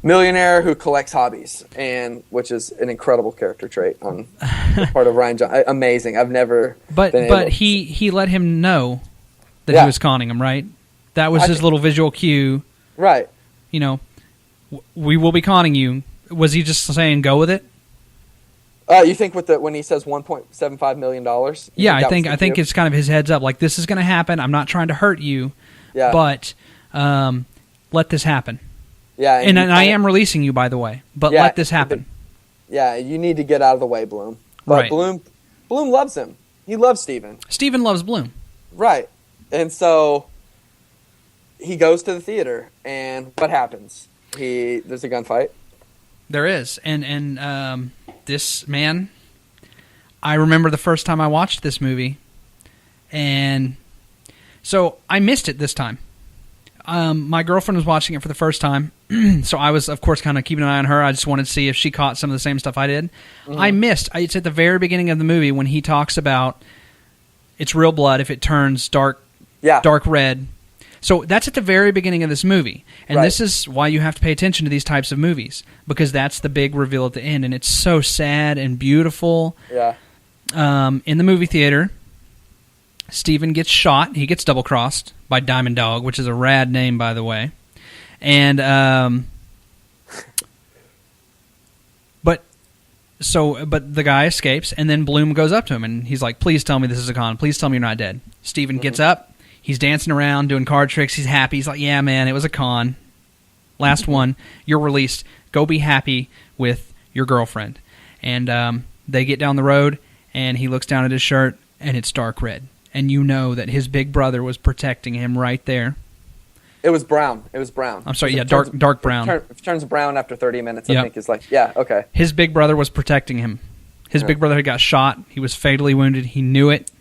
millionaire who collects hobbies, and which is an incredible character trait on the part of Rian Johnson. Amazing. I've never. But he let him know that he was conning him, right? That was his little visual cue. Right. We will be conning you. Was he just saying go with it? You think when he says $1.75 million? Yeah, I think it's kind of his heads up. Like, this is going to happen. I'm not trying to hurt you, but let this happen. Yeah, and I am releasing you, by the way. But let this happen. You need to get out of the way, Bloom. But right. Bloom loves him. He loves Steven. Steven loves Bloom. Right. And so he goes to the theater, and what happens? There's a gunfight. There is, and this man, I remember the first time I watched this movie, and so I missed it this time. My girlfriend was watching it for the first time, so I was, of course, kind of keeping an eye on her. I just wanted to see if she caught some of the same stuff I did. Mm-hmm. It's at the very beginning of the movie when he talks about it's real blood if it turns dark red. So that's at the very beginning of this movie. And this is why you have to pay attention to these types of movies, because that's the big reveal at the end, and it's so sad and beautiful. Yeah. In the movie theater, Steven gets shot. He gets double-crossed by Diamond Dog, which is a rad name, by the way. And but the guy escapes, and then Bloom goes up to him, and he's like, "Please tell me this is a con. Please tell me you're not dead." Steven gets up. He's dancing around, doing card tricks. He's happy. He's like, "Yeah, man, it was a con. Last one. You're released. Go be happy with your girlfriend." And they get down the road, and he looks down at his shirt, and it's dark red. And you know that his big brother was protecting him right there. It was brown. I'm sorry, dark brown. It turns brown after 30 minutes, I think. It's like, okay. His big brother was protecting him. His big brother had got shot. He was fatally wounded. He knew it.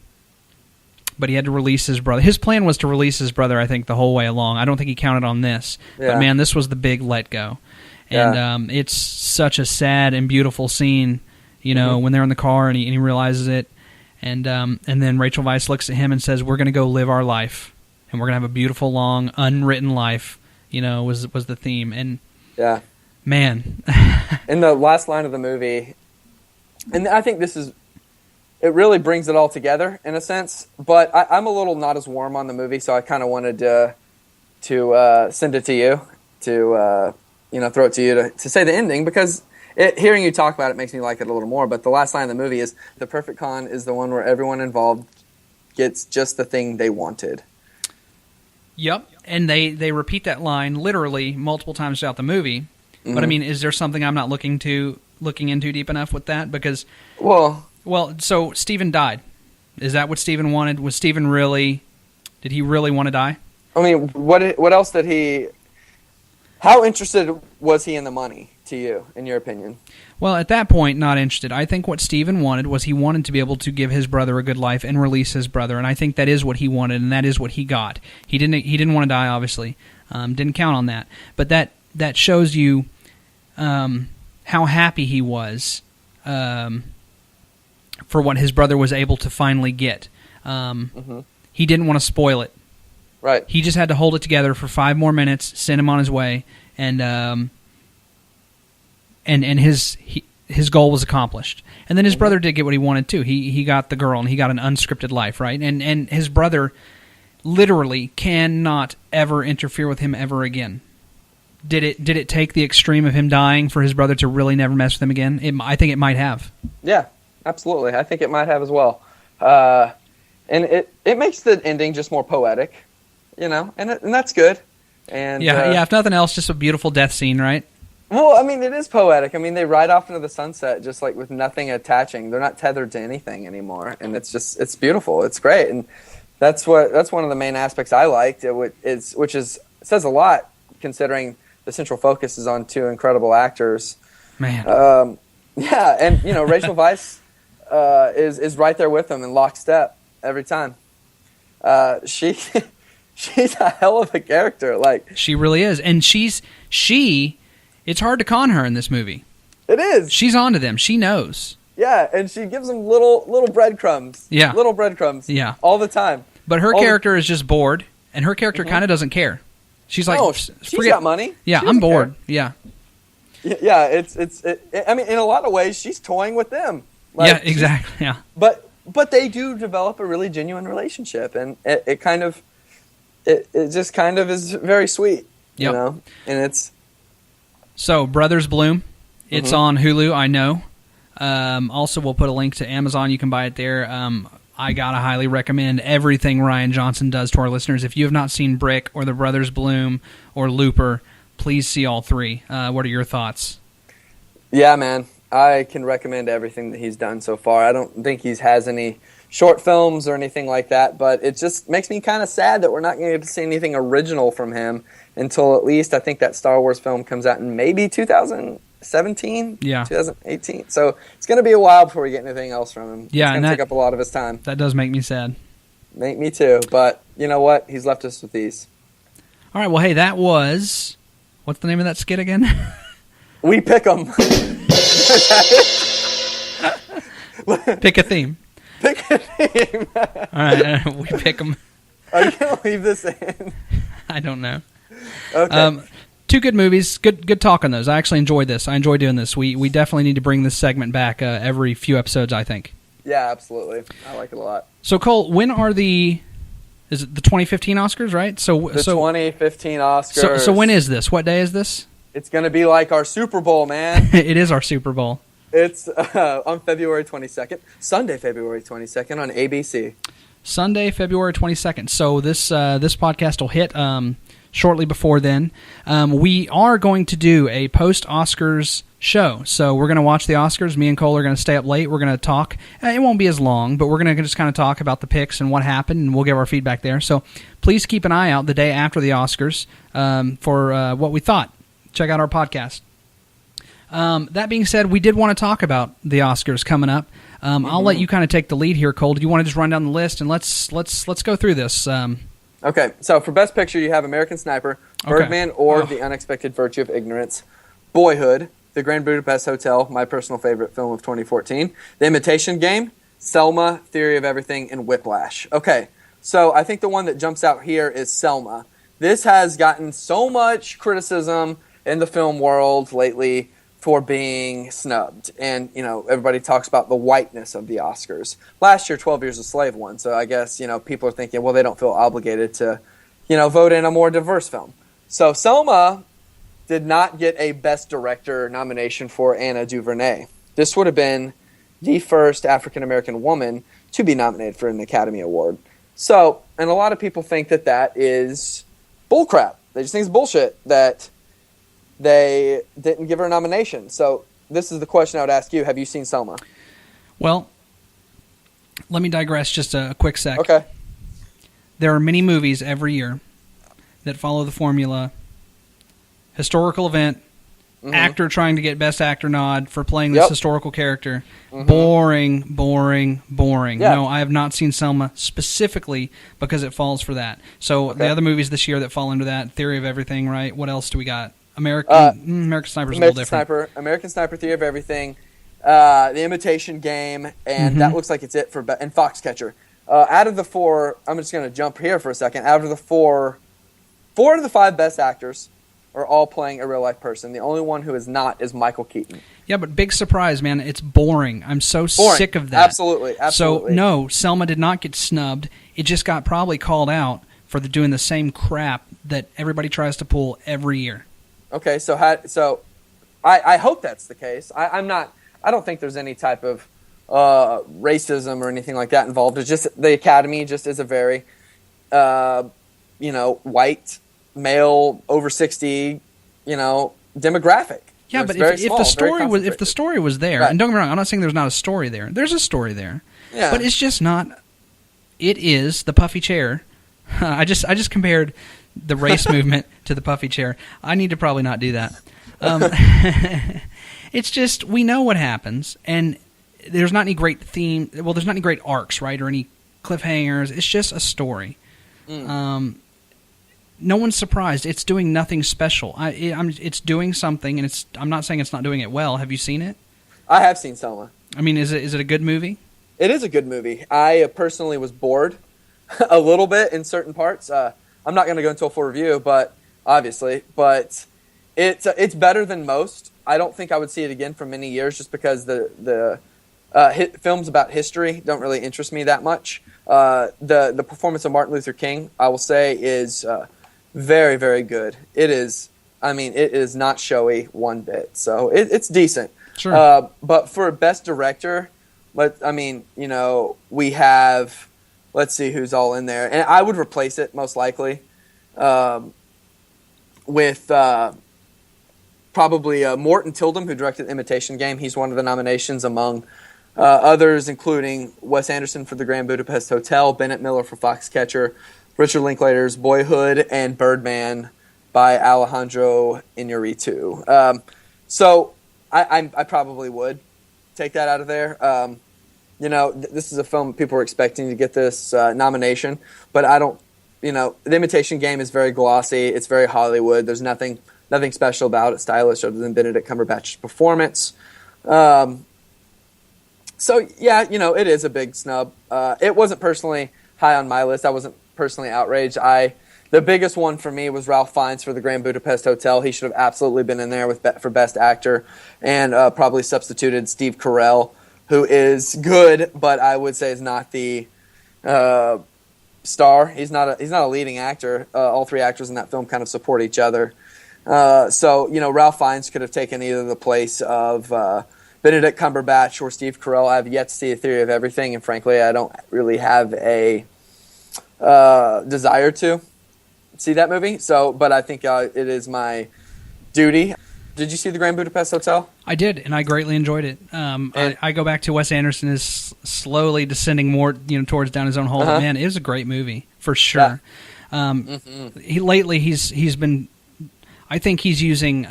But he had to release his brother. His plan was to release his brother, I think, the whole way along. I don't think he counted on this. Yeah. But, man, this was the big let go. And it's such a sad and beautiful scene, when they're in the car and he realizes it. And then Rachel Weisz looks at him and says, "We're going to go live our life. And we're going to have a beautiful, long, unwritten life," was the theme. And, man. In the last line of the movie, and I think this is it really brings it all together in a sense. But I'm a little not as warm on the movie, so I kind of wanted to send it to you, to throw it to you to say the ending, because hearing you talk about it makes me like it a little more. But the last line of the movie is, the perfect con is the one where everyone involved gets just the thing they wanted. Yep, and they repeat that line literally multiple times throughout the movie. Mm-hmm. But I mean, is there something I'm not looking into deep enough with that? Because well, so Stephen died. Is that what Stephen wanted? Was Stephen did he really want to die? I mean, what else did he? How interested was he in the money to you, in your opinion? Well, at that point, not interested. I think what Stephen wanted was he wanted to be able to give his brother a good life and release his brother, and I think that is what he wanted, and that is what he got. He didn't want to die, obviously. Didn't count on that. But that shows you how happy he was for what his brother was able to finally get. He didn't want to spoil it. Right. He just had to hold it together for 5 more minutes, send him on his way, and his goal was accomplished. And then his brother did get what he wanted too. He got the girl, and he got an unscripted life, right? And his brother literally cannot ever interfere with him ever again. Did it take the extreme of him dying for his brother to really never mess with him again? I think it might have. Yeah, absolutely. I think it might have as well. And it makes the ending just more poetic, and that's good. And yeah. If nothing else, just a beautiful death scene, right? Well, I mean, it is poetic. I mean, they ride off into the sunset just like with nothing attaching. They're not tethered to anything anymore, and it's beautiful. It's great, and that's one of the main aspects I liked. Which says a lot considering the central focus is on 2 incredible actors. Man, yeah, and Rachel Weisz is right there with them in lockstep every time. She's a hell of a character. Like, she really is, and it's hard to con her in this movie. It is. She's onto them. She knows. Yeah, and she gives them little breadcrumbs. Yeah. Little breadcrumbs. Yeah. All the time. But her character is just bored, and her character kind of doesn't care. She's like, she's got money. Yeah, I'm bored. Care. Yeah. Yeah, I mean, in a lot of ways, she's toying with them. Like, yeah, exactly. Yeah. But they do develop a really genuine relationship, and it just kind of is very sweet. Yep. And it's. So, Brothers Bloom, it's on Hulu, I know. Also, we'll put a link to Amazon. You can buy it there. I gotta highly recommend everything Rian Johnson does to our listeners. If you have not seen Brick or The Brothers Bloom or Looper, please see all 3. What are your thoughts? Yeah, man. I can recommend everything that he's done so far. I don't think he has any short films or anything like that, but it just makes me kind of sad that we're not going to get to see anything original from him until at least I think that Star Wars film comes out in maybe 2017, 2018. So it's going to be a while before we get anything else from him. Yeah, it's going to take up a lot of his time. That does make me sad. Make me too, but you know what? He's left us with these. All right, well, hey, that was... What's the name of that skit again? We pick 'em. Pick a theme. Pick a theme. All right, we pick 'em. Are you going to leave this in? I don't know. Okay. 2 good movies. Good talk on those. I actually enjoyed this. I enjoy doing this. We definitely need to bring this segment back every few episodes, I think. Yeah, absolutely. I like it a lot. So, Cole, when are is it the 2015 Oscars, right? So 2015 Oscars. So when is this? What day is this? It's going to be like our Super Bowl, man. It is our Super Bowl. It's on February 22nd, Sunday, February 22nd on ABC. Sunday, February 22nd. So this podcast will hit shortly before then. We are going to do a post-Oscars show. So we're going to watch the Oscars. Me and Cole are going to stay up late. We're going to talk. It won't be as long, but we're going to just kind of talk about the picks and what happened, and we'll give our feedback there. So please keep an eye out the day after the Oscars for what we thought. Check out our podcast. That being said, we did want to talk about the Oscars coming up. I'll let you kind of take the lead here, Cole. Do you want to just run down the list and let's go through this? Okay, so for Best Picture, you have American Sniper, Birdman, or The Unexpected Virtue of Ignorance, Boyhood, The Grand Budapest Hotel, my personal favorite film of 2014, The Imitation Game, Selma, Theory of Everything, and Whiplash. Okay, so I think the one that jumps out here is Selma. This has gotten so much criticism in the film world lately for being snubbed. And, everybody talks about the whiteness of the Oscars. Last year, 12 Years a Slave won, so I guess, people are thinking, well, they don't feel obligated to, vote in a more diverse film. So Selma did not get a Best Director nomination for Anna DuVernay. This would have been the first African-American woman to be nominated for an Academy Award. So, and a lot of people think that is bullcrap. They just think it's bullshit that they didn't give her a nomination. So this is the question I would ask you. Have you seen Selma? Well, let me digress just a quick sec. Okay. There are many movies every year that follow the formula: historical event, actor trying to get Best Actor nod for playing this historical character. Boring. Yeah. No, I have not seen Selma specifically because it falls for that. So the other movies this year that fall into that, Theory of Everything, right? What else do we got? American Sniper's a little different. American Sniper, Theory of Everything, The Imitation Game, and that looks like it's it for and Foxcatcher. Out of the four, I'm just going to jump here for a second. Out of the four of the five Best Actors are all playing a real life person. The only one who is not is Michael Keaton. Yeah, but big surprise, man. It's boring. I'm so sick of that. Absolutely. So, no, Selma did not get snubbed. It just got probably called out for doing the same crap that everybody tries to pull every year. Okay, so I hope that's the case. I don't think there's any type of racism or anything like that involved. It's just the Academy just is a very, white, male, over 60, demographic. Yeah, but if the story was there, right. And don't get me wrong, I'm not saying there's not a story there. There's a story there. Yeah. But it's just not. It is the Puffy Chair. I just compared the race movement to the Puffy Chair. I need to probably not do that. It's just we know what happens, and there's not any great theme. Well, there's not any great arcs, right, or any cliffhangers. It's just a story. No one's surprised. It's doing nothing special. It's doing something, and I'm not saying it's not doing it well. Have you seen it? I have seen Selma. I mean, is it a good movie? It is a good movie. I personally was bored a little bit in certain parts. I'm not going to go into a full review, but it's better than most. I don't think I would see it again for many years, just because the films about history don't really interest me that much. The performance of Martin Luther King, I will say, is very, very good. It is. I mean, it is not showy one bit, so it's decent. Sure. But for Best Director, we have. Let's see who's all in there, and I would replace it most likely with probably Morton Tildum, who directed Imitation Game. He's one of the nominations among others, including Wes Anderson for The Grand Budapest Hotel, Bennett Miller for Foxcatcher, Richard Linklater's Boyhood, and Birdman by Alejandro Iñárritu. So I probably would take that out of there. This is a film people were expecting to get this nomination, but I don't. The Imitation Game is very glossy. It's very Hollywood. There's nothing special about it, stylish, other than Benedict Cumberbatch's performance. So yeah, it is a big snub. It wasn't personally high on my list. I wasn't personally outraged. The biggest one for me was Ralph Fiennes for The Grand Budapest Hotel. He should have absolutely been in there for Best Actor, and probably substituted Steve Carell, who is good, but I would say is not the star. He's not a leading actor. All three actors in that film kind of support each other. So Ralph Fiennes could have taken either the place of Benedict Cumberbatch or Steve Carell. I have yet to see A Theory of Everything, and frankly, I don't really have a desire to see that movie. So, but I think it is my duty. Did you see The Grand Budapest Hotel? I did, and I greatly enjoyed it. I go back to Wes Anderson is slowly descending more, towards down his own hole. But man, it was a great movie for sure. Yeah. Lately he's been. I think he's using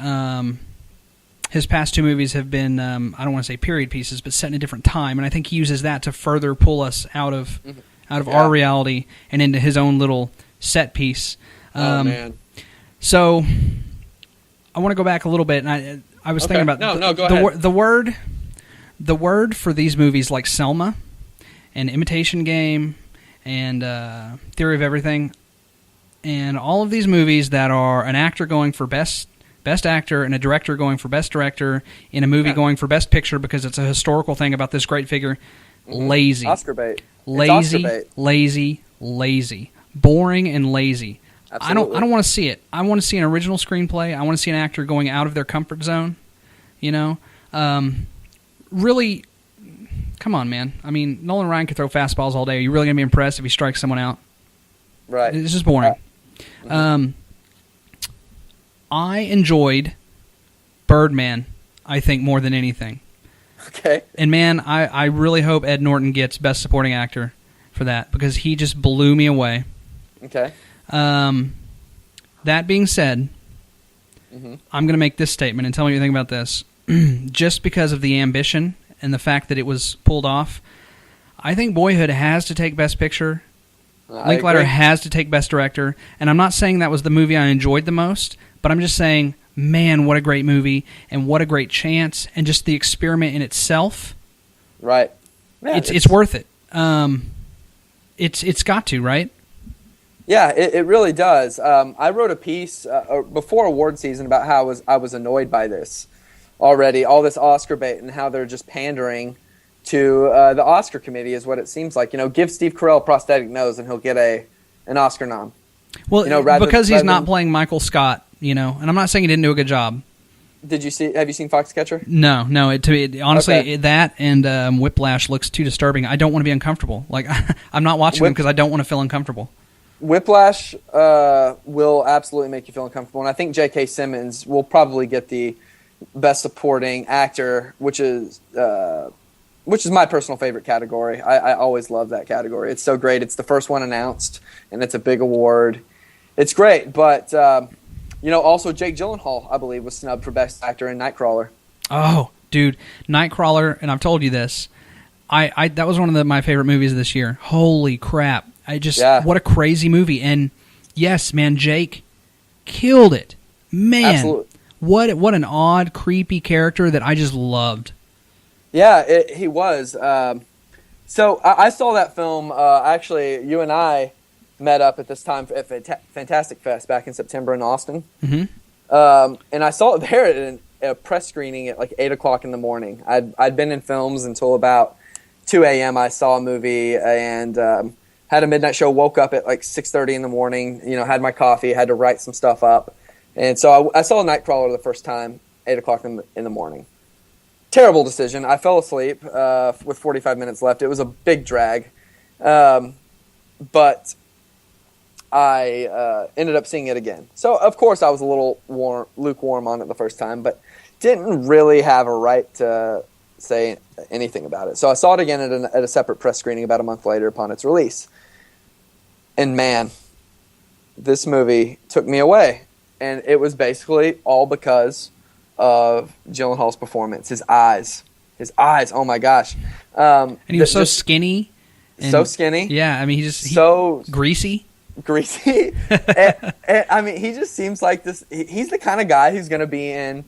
his past two movies have been I don't want to say period pieces, but set in a different time, and I think he uses that to further pull us out of our reality and into his own little set piece. Man. So I want to go back a little bit, and I was thinking about go ahead. The word for these movies like Selma and Imitation Game and Theory of Everything and all of these movies that are an actor going for best Best Actor and a director going for Best Director in a movie going for Best Picture because it's a historical thing about this great figure. Lazy. Oscar bait. Lazy, Oscar bait. lazy. Boring and lazy. Absolutely. I don't want to see it. I want to see an original screenplay. I want to see an actor going out of their comfort zone. You know? Really, come on, man. I mean, Nolan Ryan could throw fastballs all day. Are you really going to be impressed if he strikes someone out? Right. It's just boring. I enjoyed Birdman, I think, more than anything. Okay. And, man, I really hope Ed Norton gets Best Supporting Actor for that because he just blew me away. Okay. That being said, I'm going to make this statement and tell me what you think about this. Just because of the ambition and the fact that it was pulled off, I think Boyhood has to take Best Picture. Linklater has to take Best Director. And I'm not saying that was the movie I enjoyed the most, but I'm just saying, man, what a great movie and what a great chance and just the experiment in itself. Right. Yeah, it's worth it. It's got to, right? Yeah, it really does. I wrote a piece before award season about how I was annoyed by this already, all this Oscar bait and how they're just pandering to the Oscar committee is what it seems like. You know, give Steve Carell a prosthetic nose and he'll get an Oscar nom. Well, you know, because he's not playing Michael Scott, you know, and I'm not saying he didn't do a good job. Have you seen Foxcatcher? No. Honestly, okay. That and Whiplash looks too disturbing. I don't want to be uncomfortable. Like, I'm not watching them because I don't want to feel uncomfortable. Whiplash will absolutely make you feel uncomfortable, and I think J.K. Simmons will probably get the Best Supporting Actor, which is my personal favorite category. I always love that category. It's so great. It's the first one announced, and it's a big award. It's great, but also Jake Gyllenhaal, I believe, was snubbed for Best Actor in Nightcrawler. Oh, dude, Nightcrawler, and I've told you this. That was one of my favorite movies of this year. Holy crap. What a crazy movie. And yes, man, Jake killed it. Man, absolutely. What an odd, creepy character that I just loved. Yeah, he was. So I saw that film. Actually, you and I met up at this time at Fantastic Fest back in September in Austin. Mm-hmm. And I saw it there at a press screening at like 8 o'clock in the morning. I'd been in films until about 2 a.m. I saw a movie and had a midnight show, woke up at like 6:30 in the morning, had my coffee, had to write some stuff up. And so I saw Nightcrawler the first time, 8 o'clock in the morning. Terrible decision. I fell asleep with 45 minutes left. It was a big drag. But I ended up seeing it again. So, of course, I was a little lukewarm on it the first time, but didn't really have a right to say anything about it. So I saw it again at a separate press screening about a month later upon its release. And man, this movie took me away. And it was basically all because of Gyllenhaal's performance. His eyes. Oh my gosh. And he was so skinny. So skinny. Yeah, I mean, he's so greasy. And, I mean, he just seems like this. He's the kind of guy who's going to be in,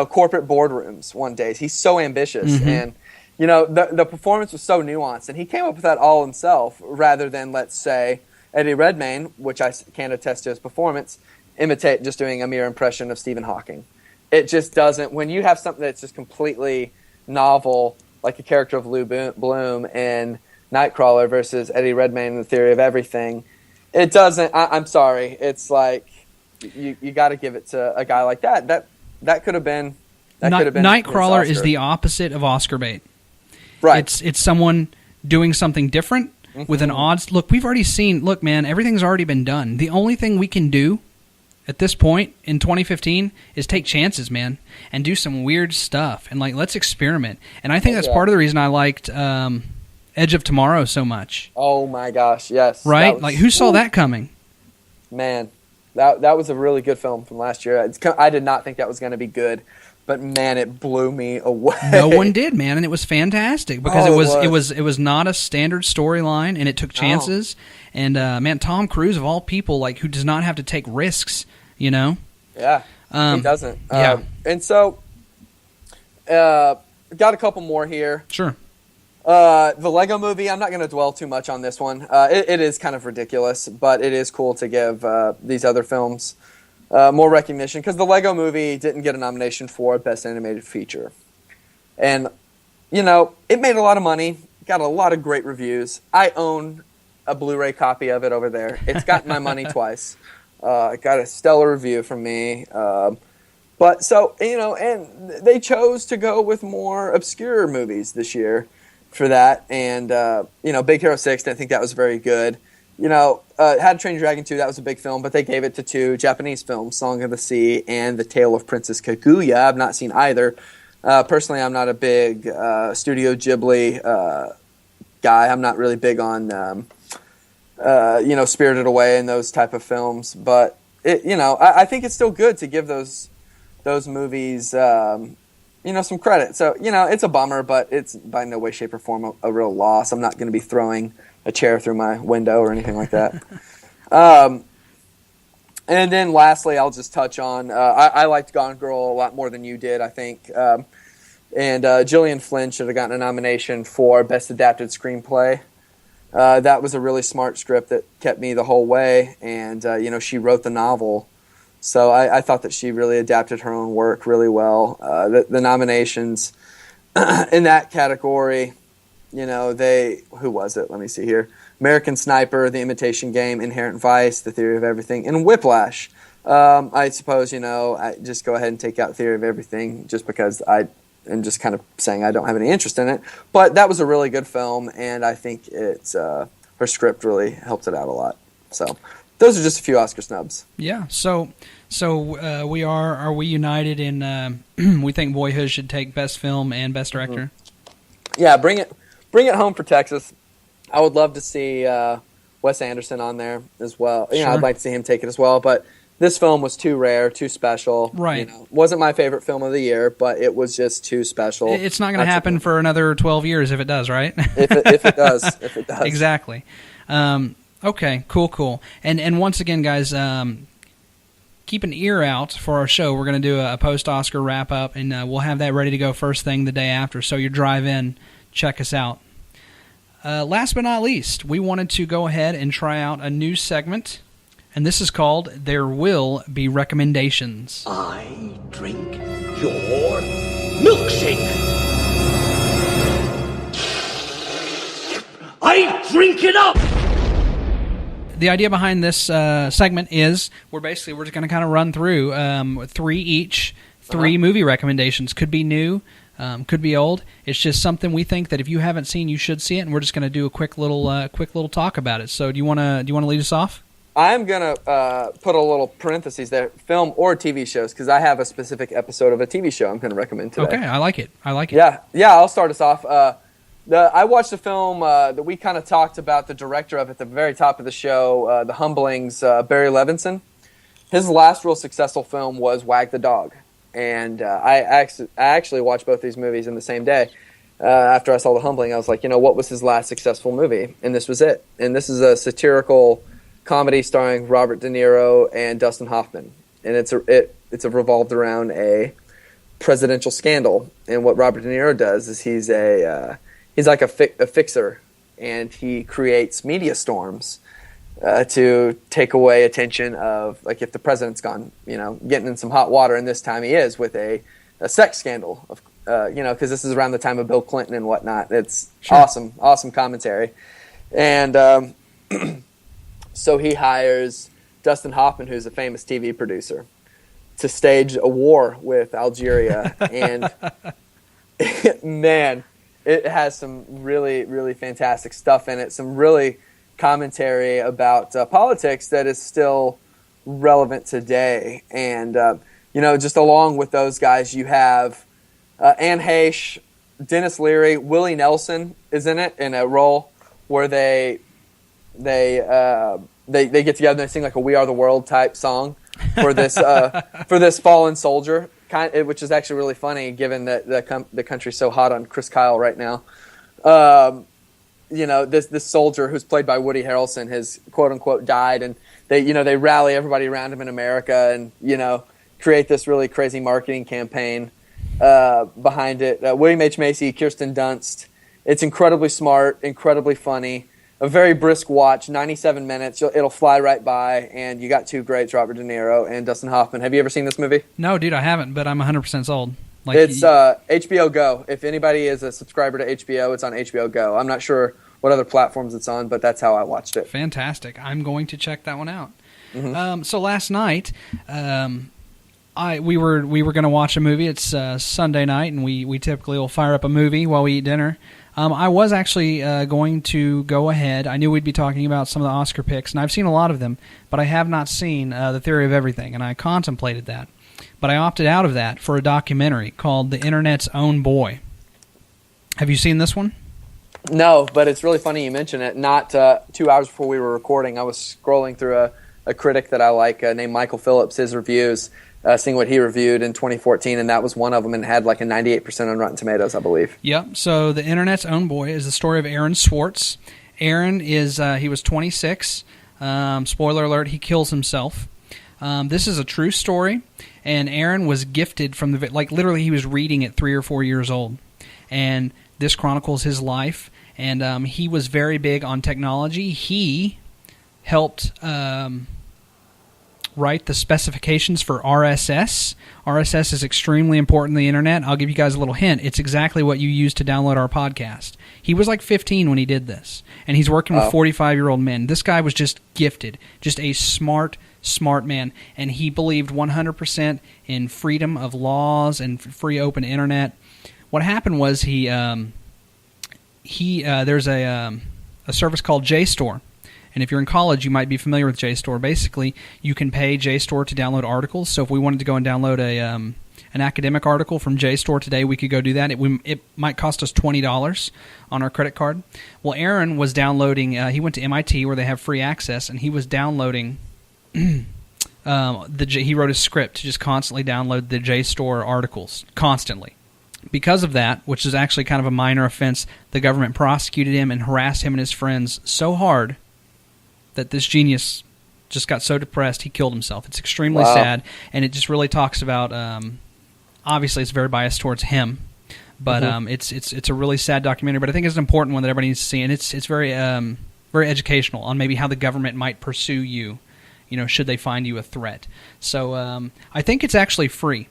corporate boardrooms one day. He's so ambitious. Mm-hmm. And, the performance was so nuanced. And he came up with that all himself rather than, let's say, Eddie Redmayne, which I can attest to his performance, imitate just doing a mere impression of Stephen Hawking. It just doesn't. When you have something that's just completely novel, like a character of Lou Bloom in Nightcrawler versus Eddie Redmayne in The Theory of Everything, it doesn't. I'm sorry. It's like you got to give it to a guy like that. That could have been. Nightcrawler is the opposite of Oscar bait. Right. It's someone doing something different with an odds. Look, we've already seen. Look, man, everything's already been done. The only thing we can do at this point in 2015 is take chances, man, and do some weird stuff and let's experiment. And I think that's part of the reason I liked Edge of Tomorrow so much. Oh my gosh, yes. Right? Who saw that coming? Man, that was a really good film from last year. I did not think that was going to be good, but man, it blew me away. No one did, man, and it was fantastic because it was not a standard storyline, and it took chances. And man, Tom Cruise of all people, who does not have to take risks, Yeah, he doesn't. Yeah, and so got a couple more here. Sure. The Lego Movie, I'm not going to dwell too much on this one. It is kind of ridiculous, but it is cool to give these other films more recognition, because the Lego Movie didn't get a nomination for Best Animated Feature. And, it made a lot of money, got a lot of great reviews. I own a Blu-ray copy of it over there. It's gotten my money twice. It got a stellar review from me. But so, and they chose to go with more obscure movies this year for that. And, Big Hero 6, didn't think that was very good. How to Train Your Dragon 2, that was a big film, but they gave it to two Japanese films, Song of the Sea and The Tale of Princess Kaguya. I've not seen either. Personally, I'm not a big Studio Ghibli guy. I'm not really big on, Spirited Away and those type of films. But, I think it's still good to give those movies, some credit. So, it's a bummer, but it's by no way, shape, or form a real loss. I'm not going to be throwing a chair through my window or anything like that. And then lastly, I'll just touch on, I liked Gone Girl a lot more than you did, I think. And Gillian Flynn should have gotten a nomination for Best Adapted Screenplay. That was a really smart script that kept me the whole way. And, she wrote the novel. So I thought that she really adapted her own work really well. The nominations in that category, who was it? Let me see here. American Sniper, The Imitation Game, Inherent Vice, The Theory of Everything, and Whiplash. I suppose, I just go ahead and take out Theory of Everything just because I am just kind of saying I don't have any interest in it. But that was a really good film, and I think it's her script really helped it out a lot. So those are just a few Oscar snubs. Yeah, so are we united in we think Boyhood should take Best Film and Best Director? Mm-hmm. Yeah, bring it home for Texas. I would love to see Wes Anderson on there as well. Sure. I'd like to see him take it as well. But this film was too rare, too special. Right. Wasn't my favorite film of the year, but it was just too special. It's not going to happen for another 12 years if it does, right? if it does. Exactly. Okay, cool. And once again, guys, keep an ear out for our show. We're going to do a post-Oscar wrap-up, and we'll have that ready to go first thing the day after. So your drive in, check us out. Last but not least, we wanted to go ahead and try out a new segment, and this is called There Will Be Recommendations. I drink your milkshake. I drink it up! The idea behind this segment is we're just going to kind of run through three movie recommendations. Could be new, could be old. It's just something we think that if you haven't seen, you should see it, and we're just going to do a quick little talk about it. So do you want to lead us off? I'm going to put a little parentheses there, film or TV shows, because I have a specific episode of a TV show I'm going to recommend today. Okay, I like it. Yeah, I'll start us off. I watched a film that we kind of talked about the director of at the very top of the show, The Humbling's Barry Levinson. His last real successful film was Wag the Dog. And I actually watched both these movies in the same day. After I saw The Humbling, I was like, what was his last successful movie? And this was it. And this is a satirical comedy starring Robert De Niro and Dustin Hoffman. And it's revolved around a presidential scandal. And what Robert De Niro does is he's like a fixer, and he creates media storms to take away attention of, like, if the president's gone, getting in some hot water, and this time he is with a sex scandal, because this is around the time of Bill Clinton and whatnot. It's sure. Awesome commentary. And so he hires Dustin Hoffman, who's a famous TV producer, to stage a war with Algeria. And man, it has some really, really fantastic stuff in it. Some really commentary about politics that is still relevant today. And, just along with those guys, you have Anne Heche, Dennis Leary, Willie Nelson is in it in a role where they get together and they sing like a "We Are the World" type song for this fallen soldier, which is actually really funny given that the country's so hot on Chris Kyle right now. This soldier who's played by Woody Harrelson has quote unquote died, and they rally everybody around him in America and create this really crazy marketing campaign behind it. William H. Macy, Kirsten Dunst. It's incredibly smart, incredibly funny. a very brisk watch, 97 minutes. It'll fly right by, and you got two greats, Robert De Niro and Dustin Hoffman. Have you ever seen this movie? No, dude, I haven't, but I'm 100% sold. Like, it's HBO Go. If anybody is a subscriber to HBO, it's on HBO Go. I'm not sure what other platforms it's on, but that's how I watched it. Fantastic. I'm going to check that one out. Mm-hmm. So last night, we were going to watch a movie. It's Sunday night, and we typically will fire up a movie while we eat dinner. I was actually going to go ahead. I knew we'd be talking about some of the Oscar picks, and I've seen a lot of them, but I have not seen The Theory of Everything, and I contemplated that. But I opted out of that for a documentary called The Internet's Own Boy. Have you seen this one? No, but it's really funny you mention it. Not 2 hours before we were recording, I was scrolling through a critic that I like named Michael Phillips, his reviews, seeing what he reviewed in 2014, and that was one of them, and had like a 98% on Rotten Tomatoes, I believe. Yep. So The Internet's Own Boy is the story of Aaron Swartz. Aaron is he was 26. Spoiler alert: he kills himself. This is a true story, and Aaron was gifted from literally he was reading at 3 or 4 years old, and this chronicles his life. And he was very big on technology. He helped write the specifications for RSS. RSS is extremely important on the internet. I'll give you guys a little hint. It's exactly what you use to download our podcast. He was like 15 when he did this, and he's working with 45-year-old men. This guy was just gifted, just a smart man, and he believed 100% in freedom of laws and free open internet. What happened was there's a service called JSTOR. And if you're in college, you might be familiar with JSTOR. Basically, you can pay JSTOR to download articles. So if we wanted to go and download an academic article from JSTOR today, we could go do that. It might cost us $20 on our credit card. Well, Aaron was downloading. He went to MIT where they have free access, and he was downloading. He wrote a script to just constantly download the JSTOR articles constantly. Because of that, which is actually kind of a minor offense, the government prosecuted him and harassed him and his friends so hard that this genius just got so depressed he killed himself. It's extremely sad, and it just really talks about. Obviously, it's very biased towards him, but it's a really sad documentary. But I think it's an important one that everybody needs to see, and it's very very educational on maybe how the government might pursue you. You know, should they find you a threat? So I think it's actually free.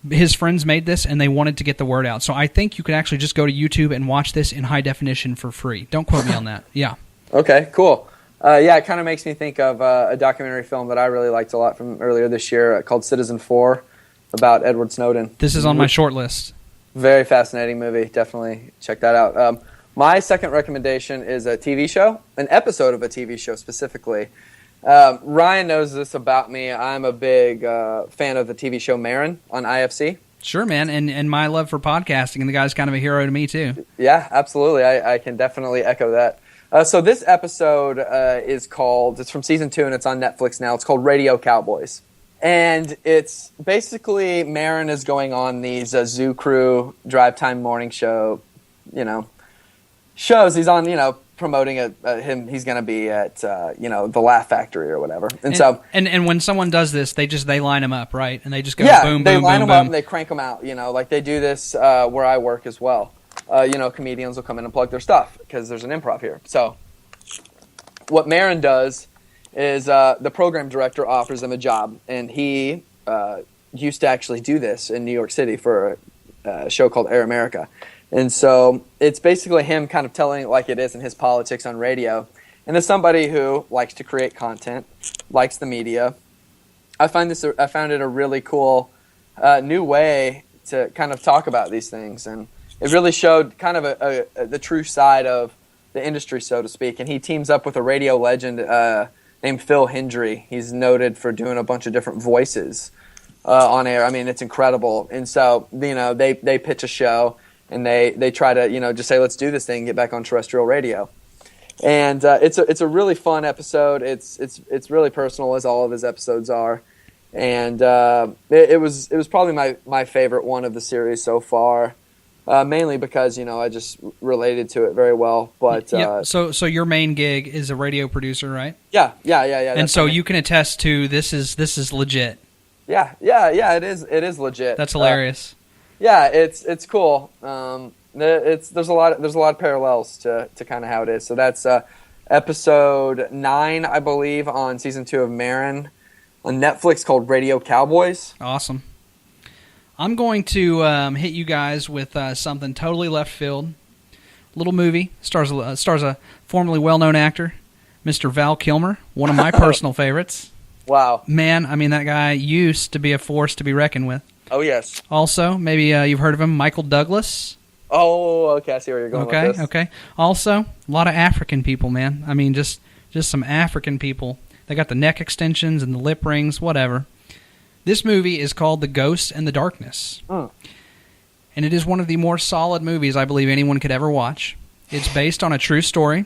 His friends made this, and they wanted to get the word out. So I think you could actually just go to YouTube and watch this in high definition for free. Don't quote me on that. Yeah. Okay, cool. It kind of makes me think of a documentary film that I really liked a lot from earlier this year called Citizen 4 about Edward Snowden. This is on my short list. Very fascinating movie. Definitely check that out. My second recommendation is a TV show, an episode of a TV show specifically. Ryan knows this about me. I'm a big fan of the TV show Marin on IFC. Sure, man, and my love for podcasting, and the guy's kind of a hero to me, too. Yeah, absolutely. I can definitely echo that. So this episode it's from season 2, and it's on Netflix now. It's called Radio Cowboys. And it's basically Marin is going on these Zoo Crew drive time morning show, shows. He's on, promoting him. He's going to be at, the Laugh Factory or whatever. And when someone does this, they line them up, right? And they just go boom, they boom, line boom, them up boom. and they crank them out, like they do this where I work as well. Comedians will come in and plug their stuff because there's an improv here. So what Marin does is the program director offers them a job, and he used to actually do this in New York City for a show called Air America. And so it's basically him kind of telling it like it is in his politics on radio. And as somebody who likes to create content, likes the media, I found it a really cool new way to kind of talk about these things. And it really showed kind of the true side of the industry, so to speak. And he teams up with a radio legend named Phil Hendry. He's noted for doing a bunch of different voices on air. I mean, it's incredible. And so, they pitch a show, and they try to, just say, let's do this thing and get back on terrestrial radio. And it's a really fun episode. It's really personal, as all of his episodes are. And it was probably my favorite one of the series so far. Mainly because, I just related to it very well. But So your main gig is a radio producer, right? Yeah. And so you can attest to this is legit. Yeah, it is legit. That's hilarious. Yeah, it's cool. There's a lot of parallels to kind of how it is. So that's episode 9, I believe, on season 2 of Marin on Netflix, called Radio Cowboys. Awesome. I'm going to hit you guys with something totally left field. Little movie. Stars a formerly well-known actor, Mr. Val Kilmer, one of my personal favorites. Wow. Man, I mean, that guy used to be a force to be reckoned with. Oh, yes. Also, maybe you've heard of him, Michael Douglas. Oh, okay. I see where you're going with this. Okay. Also, a lot of African people, man. I mean, just some African people. They got the neck extensions and the lip rings, whatever. This movie is called The Ghost and the Darkness. And it is one of the more solid movies I believe anyone could ever watch. It's based on a true story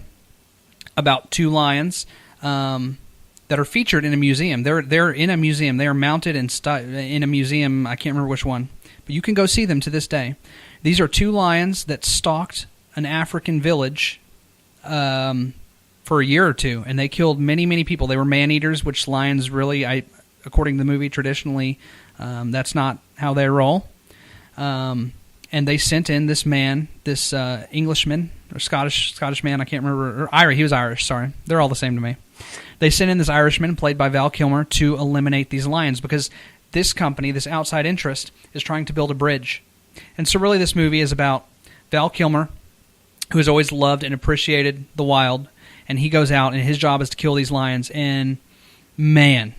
about 2 lions that are featured in a museum. They're in a museum. They are mounted in a museum. I can't remember which one. But you can go see them to this day. These are 2 lions that stalked an African village for a year or 2, and they killed many, many people. They were man-eaters, which lions really, according to the movie, traditionally, that's not how they roll. And they sent in this man, this Englishman, or Scottish man, I can't remember, or Irish, he was Irish, sorry. They're all the same to me. They sent in this Irishman, played by Val Kilmer, to eliminate these lions, because this company, this outside interest, is trying to build a bridge. And so really this movie is about Val Kilmer, who has always loved and appreciated the wild, and he goes out, and his job is to kill these lions, and man,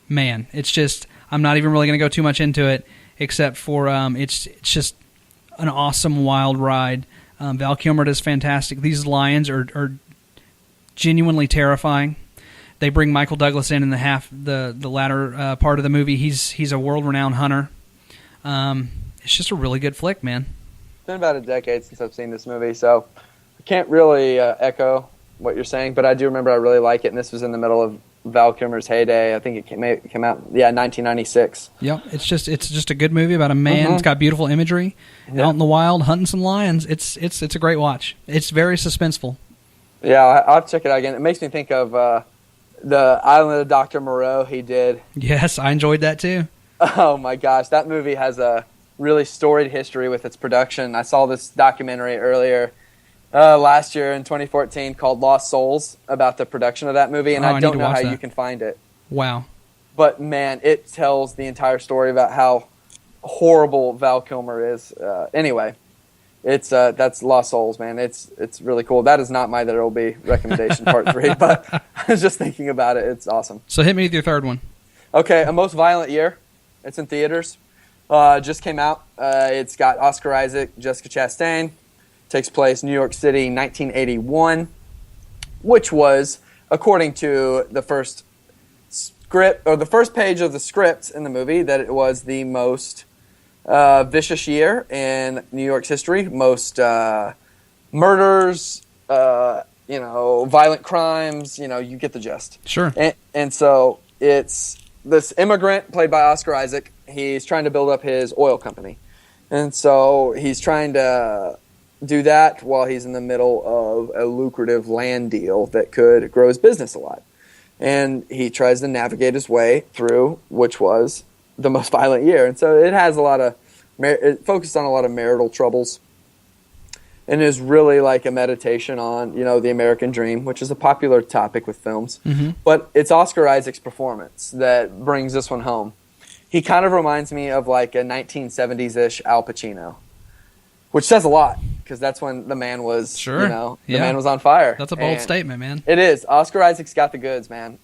it's just, I'm not even really going to go too much into it, except for it's just an awesome wild ride. Val Kilmer does fantastic. These lions are genuinely terrifying. They bring Michael Douglas in the latter part of the movie. He's a world-renowned hunter. It's just a really good flick, man. It's been about a decade since I've seen this movie, so I can't really echo what you're saying, but I do remember I really like it, and this was in the middle of Val Kilmer's heyday. I think it came out, 1996. Yep, it's just a good movie about a man. It's got beautiful imagery, out in the wild hunting some lions. It's a great watch. It's very suspenseful. Yeah, I'll have to check it out again. It makes me think of the Island of Dr. Moreau he did. Yes, I enjoyed that too. Oh my gosh, that movie has a really storied history with its production. I saw this documentary earlier last year in 2014 called Lost Souls about the production of that movie, and I don't know how you can find it. Wow. But man, it tells the entire story about how horrible Val Kilmer is. Anyway, it's that's Lost Souls, man. It's really cool. That is not my There Will Be recommendation part 3, but I was just thinking about it. It's awesome. So hit me with your third one. Okay, A Most Violent Year. It's in theaters. Just came out. It's got Oscar Isaac, Jessica Chastain. Takes place New York City, 1981, which was, according to the first script, or the first page of the script in the movie, that it was the most vicious year in New York's history. Most murders, violent crimes. You get the gist. Sure. And so it's this immigrant played by Oscar Isaac. He's trying to build up his oil company, and so he's trying to do that while he's in the middle of a lucrative land deal that could grow his business a lot. And he tries to navigate his way through, which was the most violent year. And so it has it focused on a lot of marital troubles, and is really like a meditation on, the American dream, which is a popular topic with films. Mm-hmm. But it's Oscar Isaac's performance that brings this one home. He kind of reminds me of like a 1970s-ish Al Pacino, which says a lot, because that's when the man was, the man was on fire. That's a bold statement, man. It is. Oscar Isaac's got the goods, man.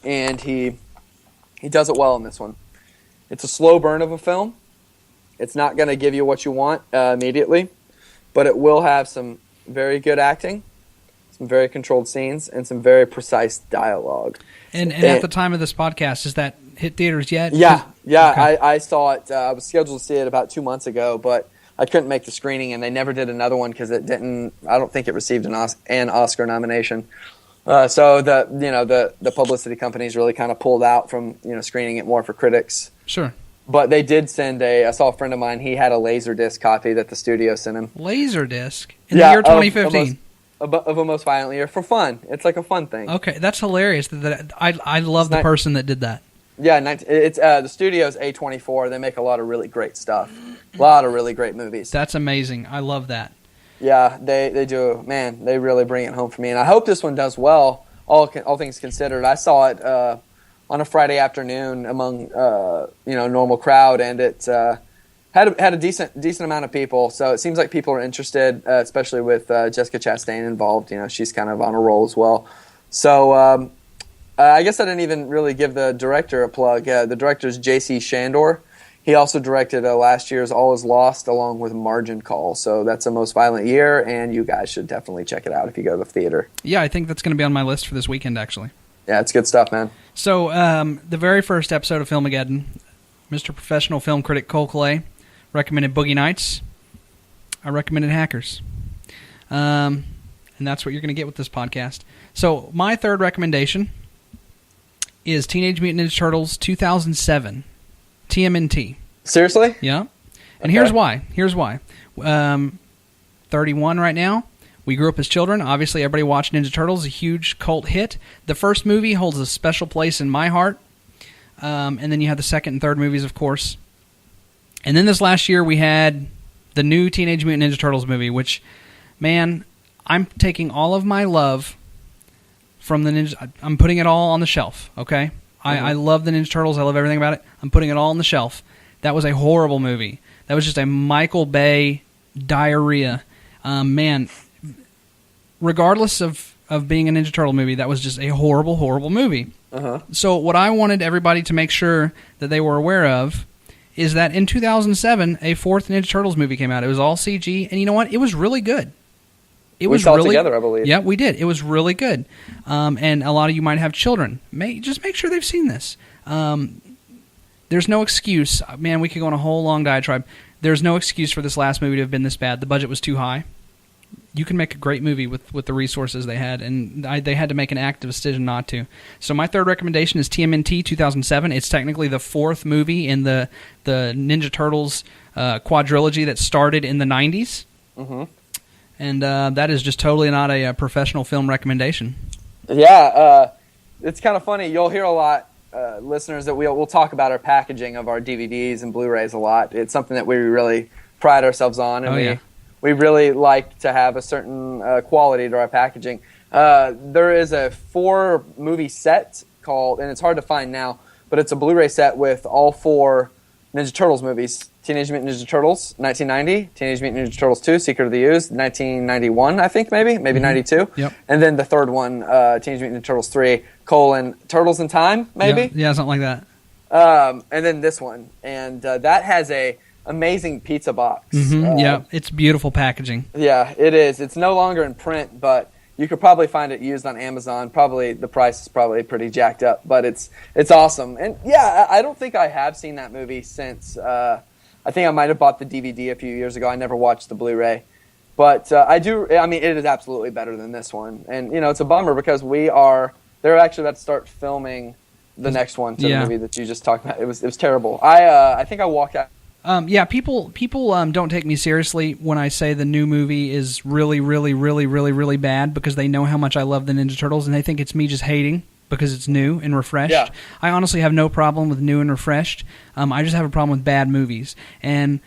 And he does it well in this one. It's a slow burn of a film. It's not going to give you what you want immediately, but it will have some very good acting, some very controlled scenes, and some very precise dialogue. And at the time of this podcast, is that hit theaters yet? Yeah. Okay. I saw it. I was scheduled to see it about 2 months ago, but I couldn't make the screening, and they never did another one because it didn't. I don't think it received an Oscar nomination. So the publicity companies really kind of pulled out from screening it more for critics. Sure. But they did send I saw a friend of mine. He had a Laserdisc copy that the studio sent him. Laserdisc in the year 2015. Of A Most Violent Year for fun. It's like a fun thing. Okay, that's hilarious. I love the person that did that. Yeah, it's the studio's A24. They make a lot of really great stuff. A lot of really great movies. That's amazing. I love that. Yeah, they do. Man, they really bring it home for me. And I hope this one does well, all things considered. I saw it on a Friday afternoon among normal crowd, and it had a decent amount of people. So it seems like people are interested, especially with Jessica Chastain involved. You know, she's kind of on a roll as well. So I guess I didn't even really give the director a plug. The director is J.C. Shandor. He also directed last year's All Is Lost along with Margin Call. So that's a Most Violent Year, and you guys should definitely check it out if you go to the theater. Yeah, I think that's going to be on my list for this weekend, actually. Yeah, it's good stuff, man. So the very first episode of Filmageddon, Mr. Professional Film Critic Cole Clay recommended Boogie Nights. I recommended Hackers. And that's what you're going to get with this podcast. So my third recommendation is Teenage Mutant Ninja Turtles 2007. TMNT. Seriously? Yeah. And Okay. Here's why. 31 right now. We grew up as children. Obviously, everybody watched Ninja Turtles, a huge cult hit. The first movie holds a special place in my heart. And then you have the second and third movies, of course. And then this last year, we had the new Teenage Mutant Ninja Turtles movie, which, man, I'm taking all of my love from the Ninja... I'm putting it all on the shelf, okay? I love the Ninja Turtles. I love everything about it. I'm putting it all on the shelf. That was a horrible movie. That was just a Michael Bay diarrhea. Man, regardless of being a Ninja Turtle movie, that was just a horrible, horrible movie. So what I wanted everybody to make sure that they were aware of is that in 2007, a fourth Ninja Turtles movie came out. It was all CG, and you know what? It was really good. We saw it together, I believe. Yeah, we did. It was really good. And a lot of you might have children. Just make sure they've seen this. There's no excuse. Man, we could go on a whole long diatribe. There's no excuse for this last movie to have been this bad. The budget was too high. You can make a great movie with the resources they had, and they had to make an active decision not to. So my third recommendation is TMNT 2007. It's technically the fourth movie in the Ninja Turtles quadrilogy that started in the 90s. And that is just totally not a professional film recommendation. Yeah, it's kind of funny. You'll hear a lot, listeners, that we'll talk about our packaging of our DVDs and Blu-rays a lot. It's something that we really pride ourselves on, and we really like to have a certain quality to our packaging. There is a 4-movie set called, and it's hard to find now, but it's a Blu-ray set with all 4 Ninja Turtles movies. Teenage Mutant Ninja Turtles, 1990. Teenage Mutant Ninja Turtles 2, Secret of the Ooze, 1991, I think, maybe 92. Yep. And then the third one, Teenage Mutant Ninja Turtles 3, Turtles in Time, maybe? Yeah, something like that. And then this one. And that has a amazing pizza box. Yeah, it's beautiful packaging. Yeah, it is. It's no longer in print, but you could probably find it used on Amazon. Probably the price is probably pretty jacked up, but it's awesome. And yeah, I don't think I have seen that movie since. I think I might have bought the DVD a few years ago. I never watched the Blu-ray, but I do. I mean, it is absolutely better than this one. And it's a bummer because they're actually about to start filming the next one to the movie that you just talked about. It was terrible. I think I walked out. People don't take me seriously when I say the new movie is really, really, really, really, really bad because they know how much I love the Ninja Turtles and they think it's me just hating because it's new and refreshed. Yeah. I honestly have no problem with new and refreshed. I just have a problem with bad movies. And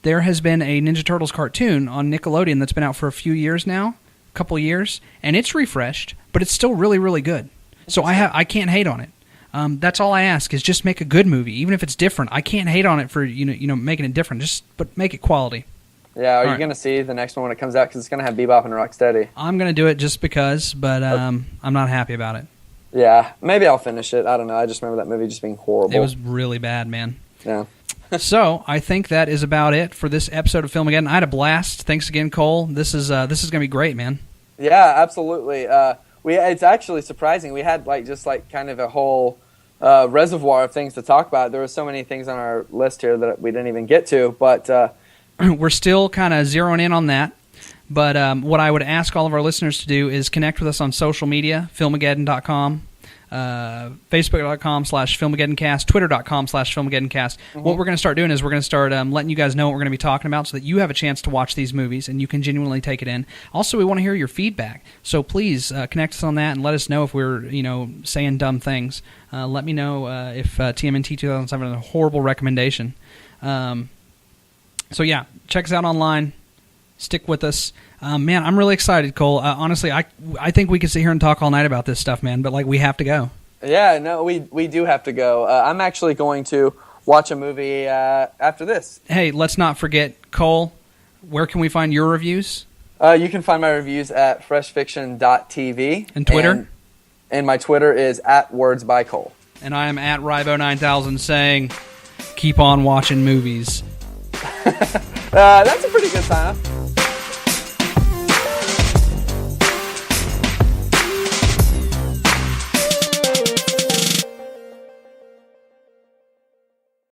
there has been a Ninja Turtles cartoon on Nickelodeon that's been out for a few years now, a couple years, and it's refreshed, but it's still really, really good. So I can't hate on it. That's all I ask is just make a good movie, even if it's different. I can't hate on it for making it different. But make it quality. Yeah, are you going to see the next one when it comes out? Because it's going to have Bebop and Rocksteady. I'm going to do it just because, but I'm not happy about it. Yeah, maybe I'll finish it. I don't know. I just remember that movie just being horrible. It was really bad, man. Yeah. So I think that is about it for this episode of Filmageddon. I had a blast. Thanks again, Cole. This is going to be great, man. Yeah, absolutely. It's actually surprising. We had kind of a whole reservoir of things to talk about. There were so many things on our list here that we didn't even get to, but we're still kind of zeroing in on that. But what I would ask all of our listeners to do is connect with us on social media, Filmageddon.com. Facebook.com/FilmagedonCast, Twitter.com/FilmagedonCast. What we're going to start doing is we're going to start letting you guys know what we're going to be talking about so that you have a chance to watch these movies and you can genuinely take it in. Also, we want to hear your feedback. So please connect us on that and let us know if we're saying dumb things. Let me know if TMNT 2007 is a horrible recommendation. So yeah, check us out online. Stick with us. Man, I'm really excited, Cole. Honestly, I think we could sit here and talk all night about this stuff, man, but we have to go. Yeah, no, we do have to go. I'm actually going to watch a movie after this. Hey, let's not forget, Cole, where can we find your reviews? You can find my reviews at freshfiction.tv. And Twitter? And my Twitter is @wordsbycole. And I am at Ribo9000 saying, keep on watching movies. That's a pretty good sign-off.